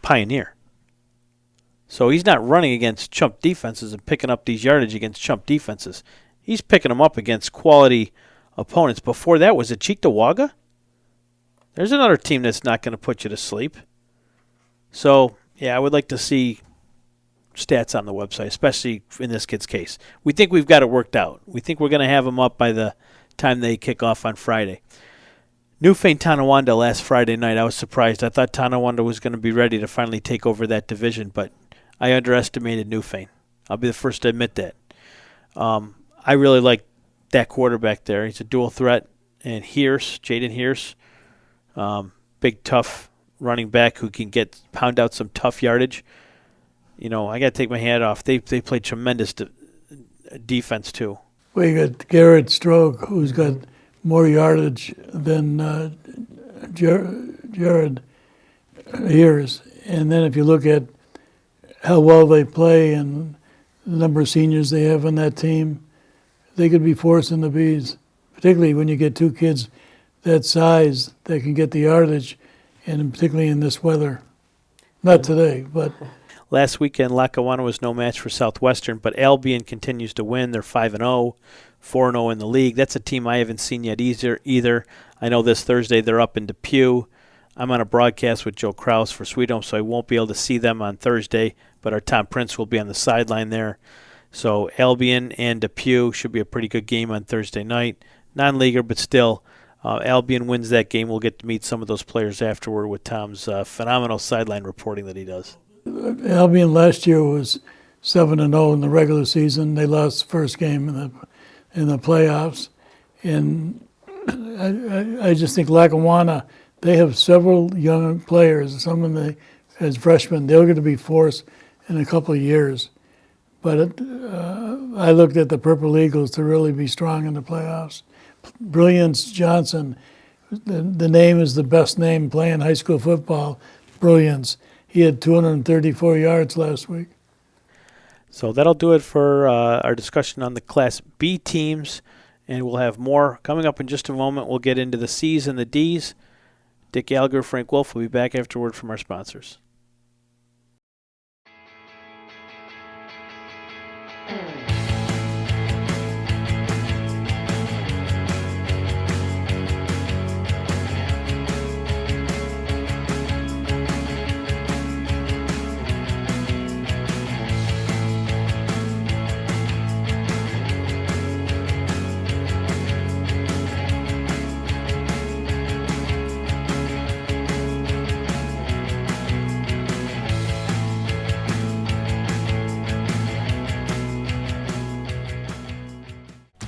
Speaker 2: Pioneer. So he's not running against chump defenses and picking up these yardage against chump defenses. He's picking them up against quality opponents. Before that was it Cheektowaga? There's another team that's not going to put you to sleep. So, yeah, I would like to see stats on the website, especially in this kid's case. We think we've got it worked out. We think we're going to have them up by the time they kick off on Friday. Newfane Tonawanda last Friday night, I was surprised. I thought Tonawanda was going to be ready to finally take over that division, but I underestimated Newfane. I'll be the first to admit that. I really like that quarterback there. He's a dual threat. And Jaden Hearse, big, tough running back who can pound out some tough yardage. You know, I got to take my hat off. They played tremendous defense, too.
Speaker 3: Well, you got Garrett Stroke, who's got more yardage than Jared Hears. And then if you look at how well they play and the number of seniors they have on that team, they could be forcing the bees, particularly when you get 2 kids that size that can get the yardage, and particularly in this weather. Not today, but...
Speaker 2: Last weekend, Lackawanna was no match for Southwestern, but Albion continues to win. They're 5-0, 4-0 in the league. That's a team I haven't seen yet either. I know this Thursday they're up in Depew. I'm on a broadcast with Joe Kraus for Sweet Home, so I won't be able to see them on Thursday, but our Tom Prince will be on the sideline there. So Albion and Depew should be a pretty good game on Thursday night. Non-leaguer, but still, Albion wins that game. We'll get to meet some of those players afterward with Tom's phenomenal sideline reporting that he does.
Speaker 3: Albion last year was 7-0 in the regular season. They lost the first game in the playoffs, and I just think Lackawanna, they have several young players. Some of them as freshmen, they're going to be forced in a couple of years. But I looked at the Purple Eagles to really be strong in the playoffs. Brilliance Johnson, the name is the best name playing high school football. Brilliance. He had 234 yards last week.
Speaker 2: So that'll do it for our discussion on the Class B teams, and we'll have more coming up in just a moment. We'll get into the C's and the D's. Dick Gallagher, Frank Wolf will be back afterward from our sponsors.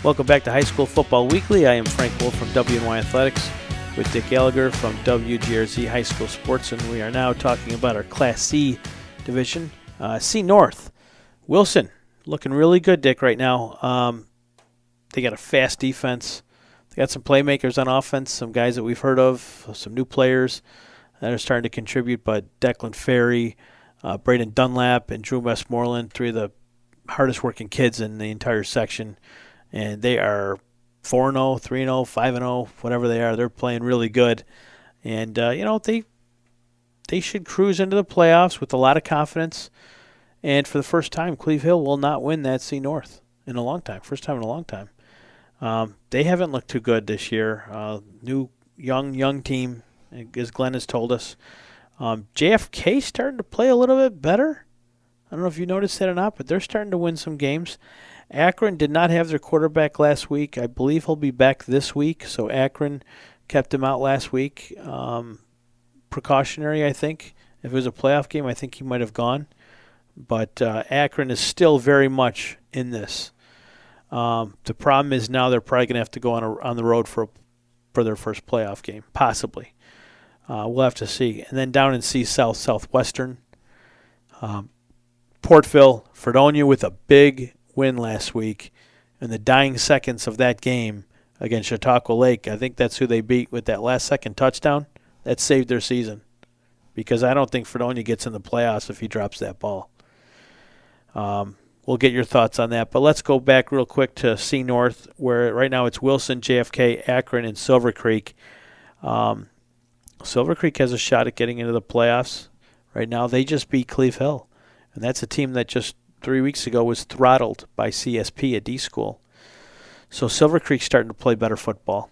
Speaker 2: Welcome back to High School Football Weekly. I am Frank Wolf from WNY Athletics with Dick Gallagher from WGRZ High School Sports, and we are now talking about our Class C division. C North. Wilson, looking really good, Dick, right now. They got a fast defense. They got some playmakers on offense, some guys that we've heard of, some new players that are starting to contribute, but Declan Ferry, Braden Dunlap, and Drew Westmoreland, 3 of the hardest working kids in the entire section. And they are 4-0, 3-0, 5-0, whatever they are. They're playing really good. And, they they should cruise into the playoffs with a lot of confidence. And for the first time, Cleve Hill will not win that C North in a long time. First time in a long time. They haven't looked too good this year. New young team, as Glenn has told us. JFK starting to play a little bit better. I don't know if you noticed that or not, but they're starting to win some games. Akron did not have their quarterback last week. I believe he'll be back this week, so Akron kept him out last week. Precautionary, I think. If it was a playoff game, I think he might have gone. But Akron is still very much in this. The problem is now they're probably going to have to go on the road for their first playoff game, possibly. We'll have to see. And then down in C South, Southwestern, Portville, Fredonia with a big win last week. In the dying seconds of that game against Chautauqua Lake, I think that's who they beat with that last-second touchdown. That saved their season because I don't think Fredonia gets in the playoffs if he drops that ball. We'll get your thoughts on that. But let's go back real quick to C North, where right now it's Wilson, JFK, Akron, and Silver Creek. Silver Creek has a shot at getting into the playoffs. Right now they just beat Cleve Hill. And that's a team that just 3 weeks ago was throttled by CSP at D School. So Silver Creek's starting to play better football.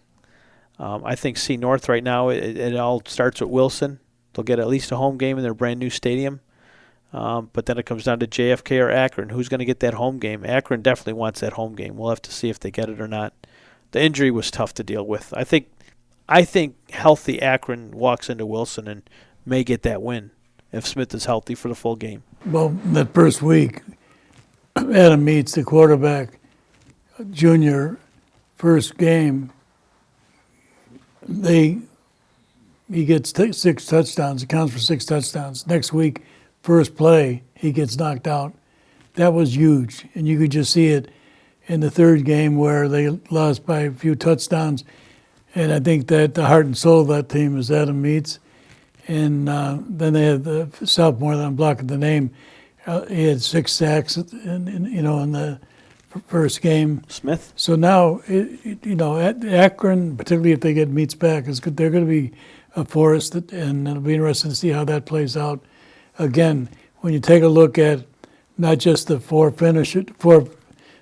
Speaker 2: I think C North right now, it all starts with Wilson. They'll get at least a home game in their brand new stadium. But then it comes down to JFK or Akron. Who's going to get that home game? Akron definitely wants that home game. We'll have to see if they get it or not. The injury was tough to deal with. I think healthy Akron walks into Wilson and may get that win if Smith is healthy for the full game.
Speaker 3: Well, that first week, Adam Meets, the quarterback, junior, first game, he gets 6 touchdowns. It counts for 6 touchdowns. Next week, first play, he gets knocked out. That was huge. And you could just see it in the third game where they lost by a few touchdowns. And I think that the heart and soul of that team is Adam Meets. And then they had the sophomore that I'm blocking the name. He had 6 sacks in the first game.
Speaker 2: Smith.
Speaker 3: So now, Akron, particularly if they get Meets back, they're going to be a force, and it'll be interesting to see how that plays out. Again, when you take a look at not just the 4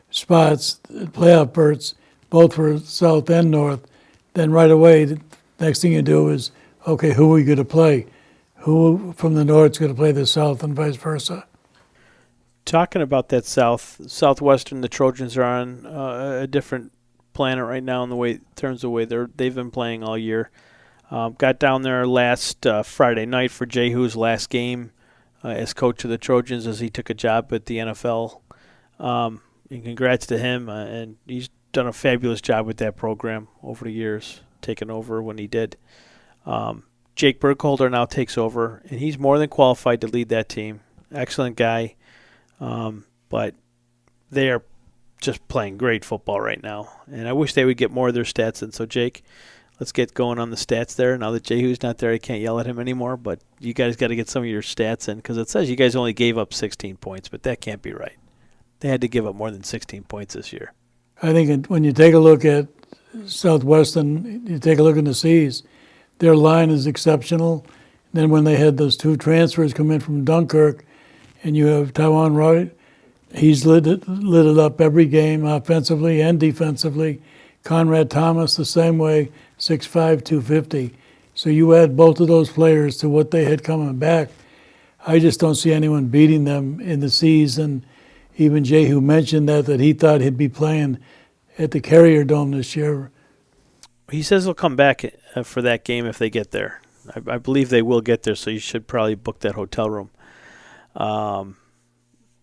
Speaker 3: spots, playoff berths, both for South and North, then right away, the next thing you do is, okay, who are we going to play? Who from the North is going to play the South and vice versa?
Speaker 2: Talking about that Southwestern, the Trojans are on a different planet right now in terms of the way they've been playing all year. Got down there last Friday night for Jehu's last game as coach of the Trojans as he took a job at the NFL. And congrats to him, and he's done a fabulous job with that program over the years, taking over when he did. Jake Burkholder now takes over, and he's more than qualified to lead that team. Excellent guy, but they are just playing great football right now, and I wish they would get more of their stats in. So, Jake, let's get going on the stats there. Now that Jehu's not there, I can't yell at him anymore, but you guys got to get some of your stats in because it says you guys only gave up 16 points, but that can't be right. They had to give up more than 16 points this year.
Speaker 3: I think when you take a look at Southwestern, you take a look in the C's, their line is exceptional. Then when they had those 2 transfers come in from Dunkirk, and you have Taiwan Wright, he's lit it up every game, offensively and defensively. Conrad Thomas the same way, 6'5", 250. So you add both of those players to what they had coming back. I just don't see anyone beating them in the C's. And even Jehu mentioned that he thought he'd be playing at the Carrier Dome this year.
Speaker 2: He says he'll come back for that game if they get there. I believe they will get there, so you should probably book that hotel room.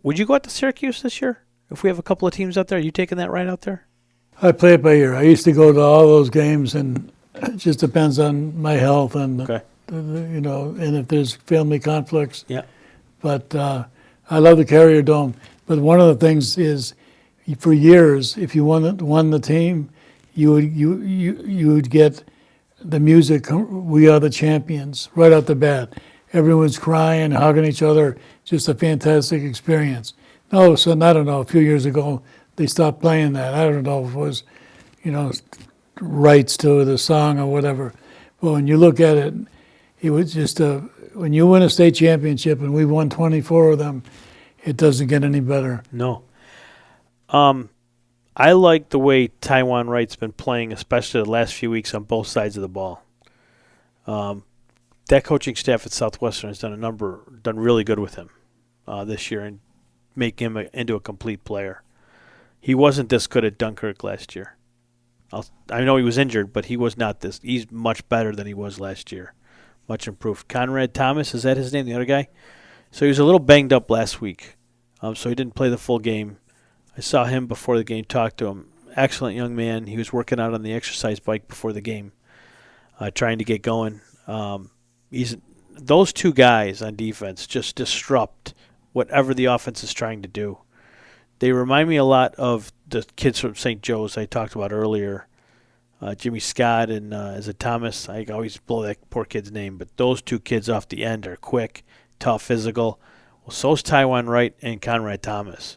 Speaker 2: Would you go out to Syracuse this year? If we have a couple of teams out there, are you taking that right out there?
Speaker 3: I play it by ear. I used to go to all those games, and it just depends on my health and
Speaker 2: Okay.
Speaker 3: and if there's family conflicts.
Speaker 2: Yeah.
Speaker 3: But I love the Carrier Dome. But one of the things is, for years, if you won the team, you would get the music, "We Are the Champions," right out the bat. Everyone's crying, hugging each other. Just a fantastic experience. No, so I don't know, a few years ago, they stopped playing that. I don't know if it was, rights to the song or whatever. But when you look at it, it was just when you win a state championship, and we won 24 of them, it doesn't get any better.
Speaker 2: No. I like the way Taiwan Wright's been playing, especially the last few weeks on both sides of the ball. That coaching staff at Southwestern has done really good with him this year and make him into a complete player. He wasn't this good at Dunkirk last year. I know he was injured, but he was not this. He's much better than he was last year. Much improved. Conrad Thomas, is that his name, the other guy? So he was a little banged up last week, so he didn't play the full game. I saw him before the game, talked to him. Excellent young man. He was working out on the exercise bike before the game, trying to get going. Those two guys on defense just disrupt whatever the offense is trying to do. They remind me a lot of the kids from St. Joe's I talked about earlier, Jimmy Scott and is it Thomas? I always blow that poor kid's name, but those two kids off the end are quick, tough, physical. Well, so's Taiwan Wright and Conrad Thomas.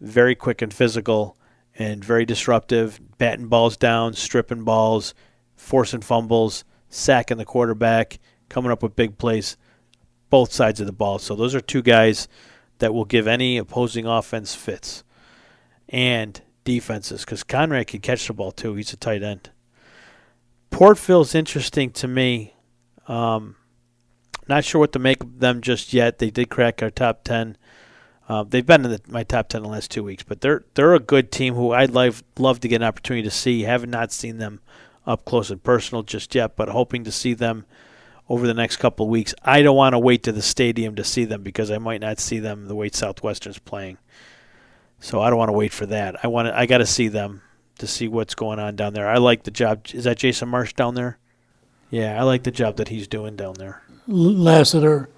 Speaker 2: Very quick and physical and very disruptive, batting balls down, stripping balls, forcing fumbles, sacking the quarterback, coming up with big plays, both sides of the ball. So those are two guys that will give any opposing offense fits and defenses, because Conrad can catch the ball too. He's a tight end. Portville's interesting to me. Not sure what to make of them just yet. They did crack our top 10. They've been in my top 10 in the last 2 weeks, but they're a good team who I'd love to get an opportunity to see. Have not seen them up close and personal just yet, but hoping to see them over the next couple of weeks. I don't want to wait to the stadium to see them because I might not see them the way Southwestern's playing. So I don't want to wait for that. I got to see them to see what's going on down there. I like the job. Is that Jason Marsh down there? Yeah, I like the job that he's doing down there.
Speaker 3: Lassiter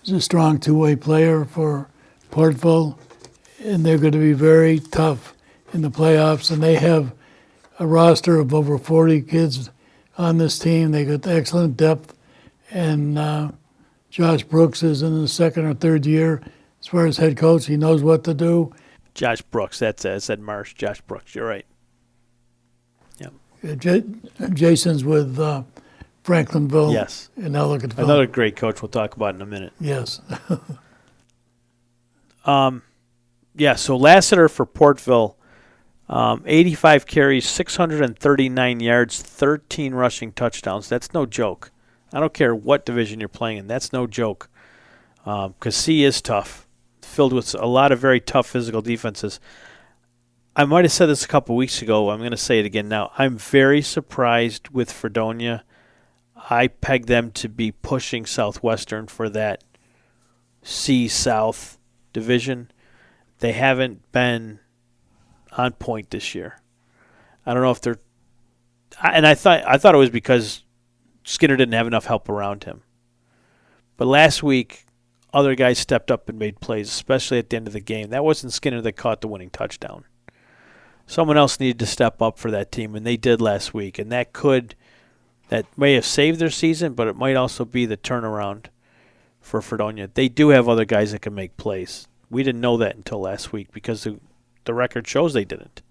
Speaker 3: is a strong two-way player for Portville, and they're going to be very tough in the playoffs, and they have a roster of over 40 kids on this team. They got excellent depth, and Josh Brooks is in his second or third year as far as head coach. He knows what to do.
Speaker 2: Josh Brooks, that's it. I said Marsh. Josh Brooks, you're right.
Speaker 3: Yep. Jason's with Franklinville.
Speaker 2: Yes.
Speaker 3: And Ellicottville.
Speaker 2: Another great coach we'll talk about in a minute.
Speaker 3: Yes.
Speaker 2: So Lassiter for Portville, 85 carries, 639 yards, 13 rushing touchdowns. That's no joke. I don't care what division you're playing in. That's no joke, because C is tough, filled with a lot of very tough physical defenses. I might have said this a couple weeks ago. I'm going to say it again now. I'm very surprised with Fredonia. I peg them to be pushing Southwestern for that C South division. They haven't been on point this year. I don't know if they're, and I thought it was because Skinner didn't have enough help around him. But last week, other guys stepped up and made plays, especially at the end of the game. That wasn't Skinner that caught the winning touchdown. Someone else needed to step up for that team, and they did last week. And that may have saved their season, but it might also be the turnaround for Fredonia. They do have other guys that can make plays. We didn't know that until last week because the record shows they didn't.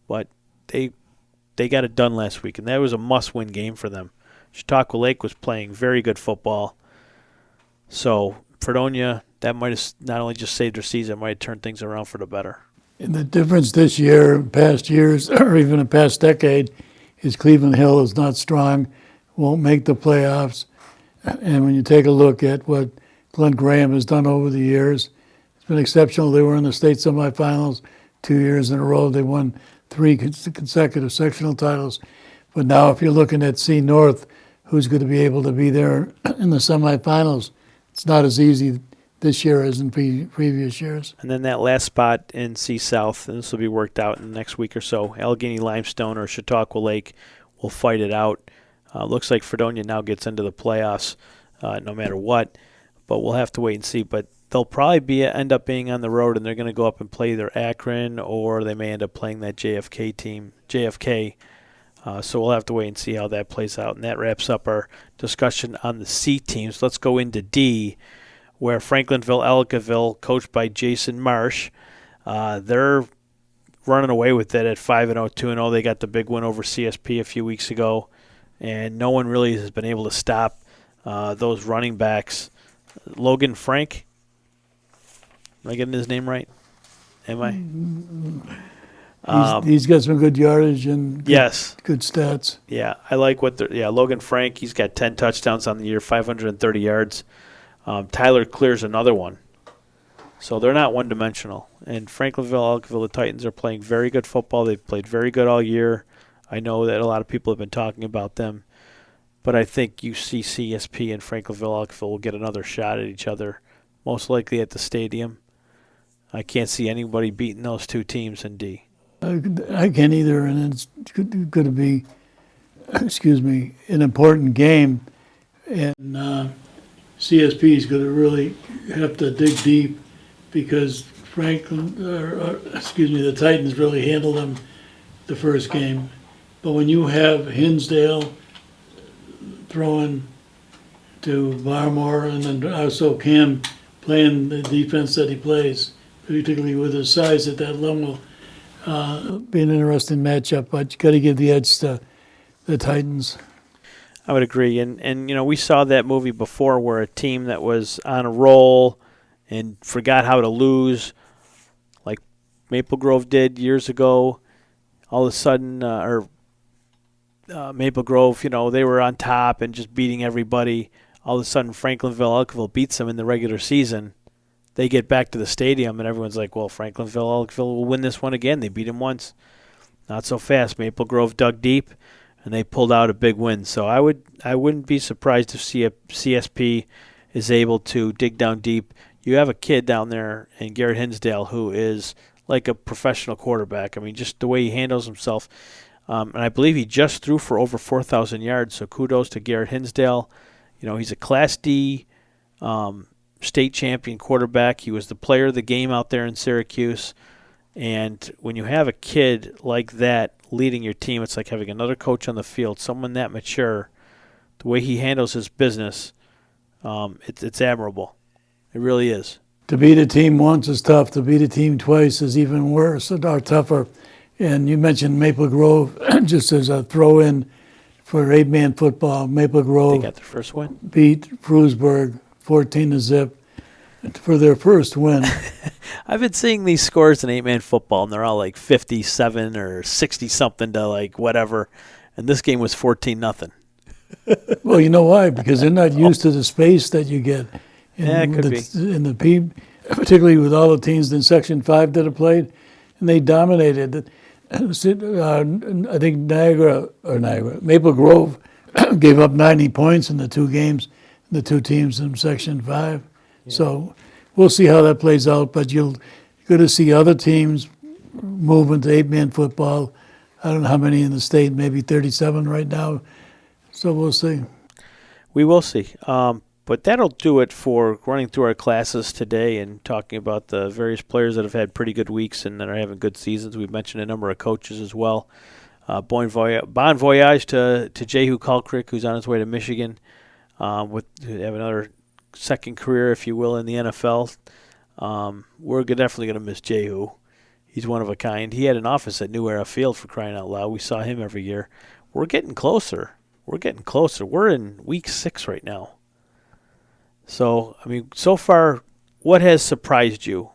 Speaker 2: But they got it done last week, and that was a must-win game for them. Chautauqua Lake was playing very good football. So Fredonia, that might have not only just saved their season, it might have turned things around for the better.
Speaker 3: And the difference this year, in past years, or even the past decade, is Cleveland Hill is not strong, won't make the playoffs. And when you take a look at what Glenn Graham has done over the years, it's been exceptional. They were in the state semifinals 2 years in a row. They won 3 consecutive sectional titles. But now if you're looking at C North, who's going to be able to be there in the semifinals, it's not as easy this year as in previous years.
Speaker 2: And then that last spot in C South, and this will be worked out in the next week or so, Allegheny Limestone or Chautauqua Lake will fight it out. Looks like Fredonia now gets into the playoffs no matter what, but we'll have to wait and see. But they'll probably end up being on the road, and they're going to go up and play either Akron, or they may end up playing that JFK team, so we'll have to wait and see how that plays out. And that wraps up our discussion on the C teams. Let's go into D, where Franklinville, Ellicottville, coached by Jason Marsh, they're running away with it at 5-0, 2-0. They got the big win over CSP a few weeks ago, and no one really has been able to stop those running backs. Logan Frank. Am I getting his name right? Am I?
Speaker 3: He's got some good yardage and good stats.
Speaker 2: Yeah, I like Logan Frank, he's got 10 touchdowns on the year, 530 yards. Tyler Clear's another one. So they're not one-dimensional. And Franklinville, the Titans are playing very good football. They've played very good all year. I know that a lot of people have been talking about them. But I think CSP and Franklinville will get another shot at each other, most likely at the stadium. I can't see anybody beating those two teams in D.
Speaker 3: I can't either, and it's going to be, an important game. And CSP is going to really have to dig deep because the Titans really handled them the first game. But when you have Hinsdale throwing to Barmore and then also Cam playing the defense that he plays, particularly with his size at that level, be an interesting matchup. But you got to give the edge to the Titans.
Speaker 2: I would agree. And we saw that movie before where a team that was on a roll and forgot how to lose, like Maple Grove did years ago. All of a sudden, Maple Grove, they were on top and just beating everybody. All of a sudden, Franklinville beats them in the regular season. They get back to the stadium, and everyone's like, well, Franklinville will win this one again. They beat them once. Not so fast. Maple Grove dug deep, and they pulled out a big win. So I wouldn't be surprised if CSP is able to dig down deep. You have a kid down there in Garrett Hinsdale who is like a professional quarterback. I mean, just the way he handles himself. And I believe he just threw for over 4,000 yards, so kudos to Garrett Hinsdale. He's a Class D state champion quarterback. He was the player of the game out there in Syracuse. And when you have a kid like that leading your team, it's like having another coach on the field, someone that mature. The way he handles his business, it's admirable. It really is.
Speaker 3: To beat a team once is tough. To beat a team twice is even worse or tougher. And you mentioned Maple Grove just as a throw-in for 8-man football. Maple Grove
Speaker 2: They got their first win.
Speaker 3: Beat Frewsburg 14-0 for their first win.
Speaker 2: I've been seeing these scores in 8-man football, and they're all like 57 or 60-something to like whatever. And this game was 14-0.
Speaker 3: Well, you know why? Because they're not used to the space that you get.
Speaker 2: It could be.
Speaker 3: In the P, particularly with all the teams in Section 5 that have played, and they dominated. I think Maple Grove gave up 90 points in the two games, the two teams in Section 5. Yeah. So we'll see how that plays out, but you're going to see other teams move into 8-man football. I don't know how many in the state, maybe 37 right now. So we'll see.
Speaker 2: We will see. But that'll do it for running through our classes today and talking about the various players that have had pretty good weeks and that are having good seasons. We've mentioned a number of coaches as well. Bon voyage to Jehu Kalkrick, who's on his way to Michigan, have another second career, if you will, in the NFL. We're definitely going to miss Jehu. He's one of a kind. He had an office at New Era Field, for crying out loud. We saw him every year. We're getting closer. We're in week 6 right now. So, so far, what has surprised you?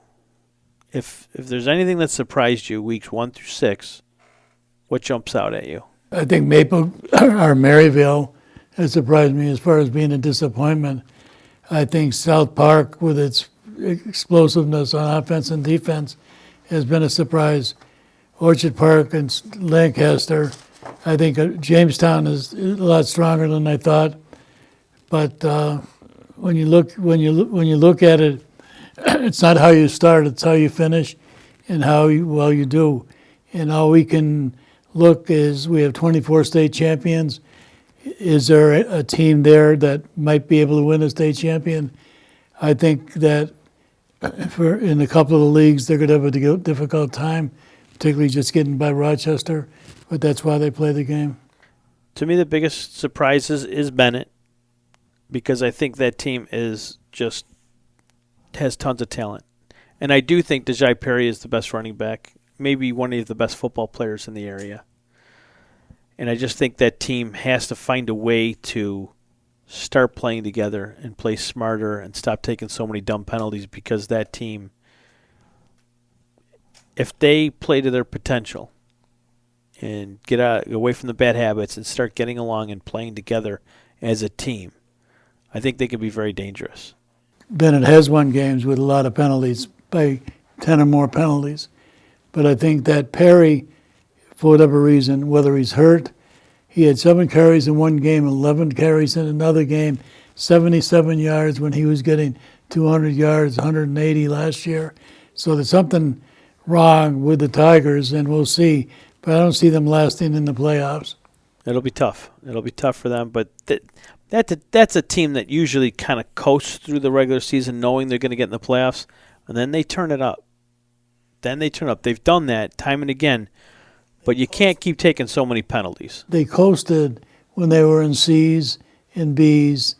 Speaker 2: If there's anything that surprised you, weeks 1 through 6, what jumps out at you?
Speaker 3: I think Maryville has surprised me as far as being a disappointment. I think South Park, with its explosiveness on offense and defense, has been a surprise. Orchard Park and Lancaster, I think Jamestown is a lot stronger than I thought, but. When you look at it, it's not how you start; it's how you finish, and how well you do. And all we can look is we have 24 state champions. Is there a team there that might be able to win a state champion? I think that in a couple of the leagues they're going to have a difficult time, particularly just getting by Rochester. But that's why they play the game.
Speaker 2: To me, the biggest surprise is Bennett. Because I think that team has tons of talent. And I do think Dejai Perry is the best running back, maybe one of the best football players in the area. And I just think that team has to find a way to start playing together and play smarter and stop taking so many dumb penalties, because that team, if they play to their potential and get away from the bad habits and start getting along and playing together as a team, I think they could be very dangerous.
Speaker 3: Bennett has won games with a lot of penalties, by 10 or more penalties. But I think that Perry, for whatever reason, whether he's hurt, he had 7 carries in one game, 11 carries in another game, 77 yards when he was getting 200 yards, 180 last year. So there's something wrong with the Tigers, and we'll see. But I don't see them lasting in the playoffs.
Speaker 2: It'll be tough. It'll be tough for them. But that's a team that usually kind of coasts through the regular season knowing they're going to get in the playoffs, and then they turn it up. They've done that time and again. But you can't keep taking so many penalties.
Speaker 3: They coasted when they were in C's and B's,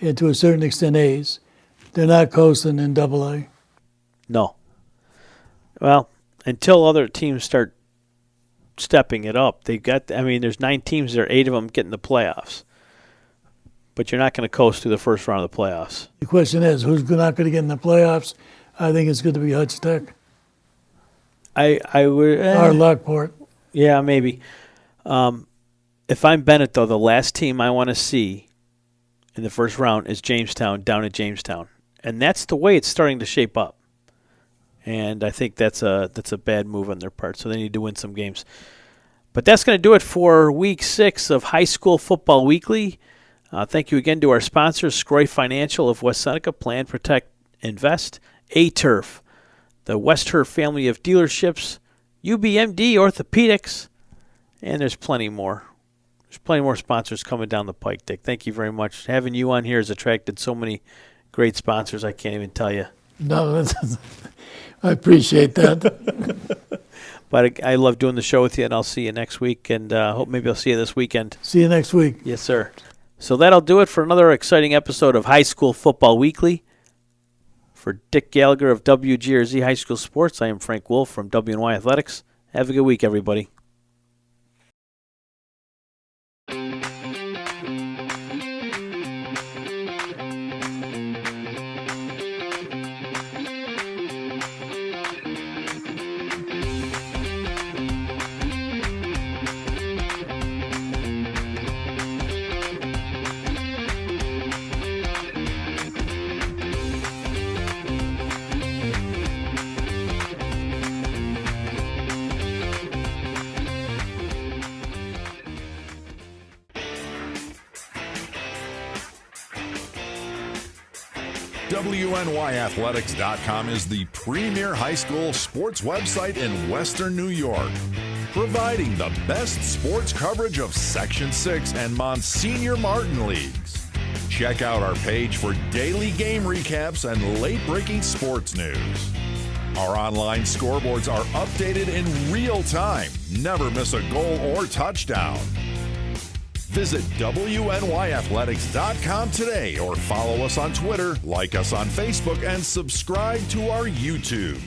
Speaker 3: and to a certain extent A's. They're not coasting in AA.
Speaker 2: No. Well, until other teams start stepping it up, there's 9 teams there, 8 of them getting the playoffs. But you're not going to coast through the first round of the playoffs.
Speaker 3: The question is, who's not going to get in the playoffs? I think it's going to be Hutch Tech.
Speaker 2: I would.
Speaker 3: Or Lockport.
Speaker 2: Yeah, maybe. If I'm Bennett, though, the last team I want to see in the first round is Jamestown, down at Jamestown. And that's the way it's starting to shape up. And I think that's a bad move on their part, so they need to win some games. But that's going to do it for Week 6 of High School Football Weekly. Thank you again to our sponsors, Scroy Financial of West Seneca, Plan, Protect, Invest, A-Turf, the West Turf family of dealerships, UBMD Orthopedics, and there's plenty more. There's plenty more sponsors coming down the pike, Dick. Thank you very much. Having you on here has attracted so many great sponsors, I can't even tell you.
Speaker 3: No, I appreciate that.
Speaker 2: But I love doing the show with you, and I'll see you next week, and hope maybe I'll see you this weekend.
Speaker 3: See you next week.
Speaker 2: Yes, sir. So that'll do it for another exciting episode of High School Football Weekly. For Dick Gallagher of WGRZ High School Sports, I am Frank Wolf from WNY Athletics. Have a good week, everybody.
Speaker 1: WNYathletics.com is the premier high school sports website in Western New York, providing the best sports coverage of Section 6 and Monsignor Martin leagues. Check out our page for daily game recaps and late-breaking sports news. Our online scoreboards are updated in real time. Never miss a goal or touchdown. Visit WNYathletics.com today or follow us on Twitter, like us on Facebook, and subscribe to our YouTube.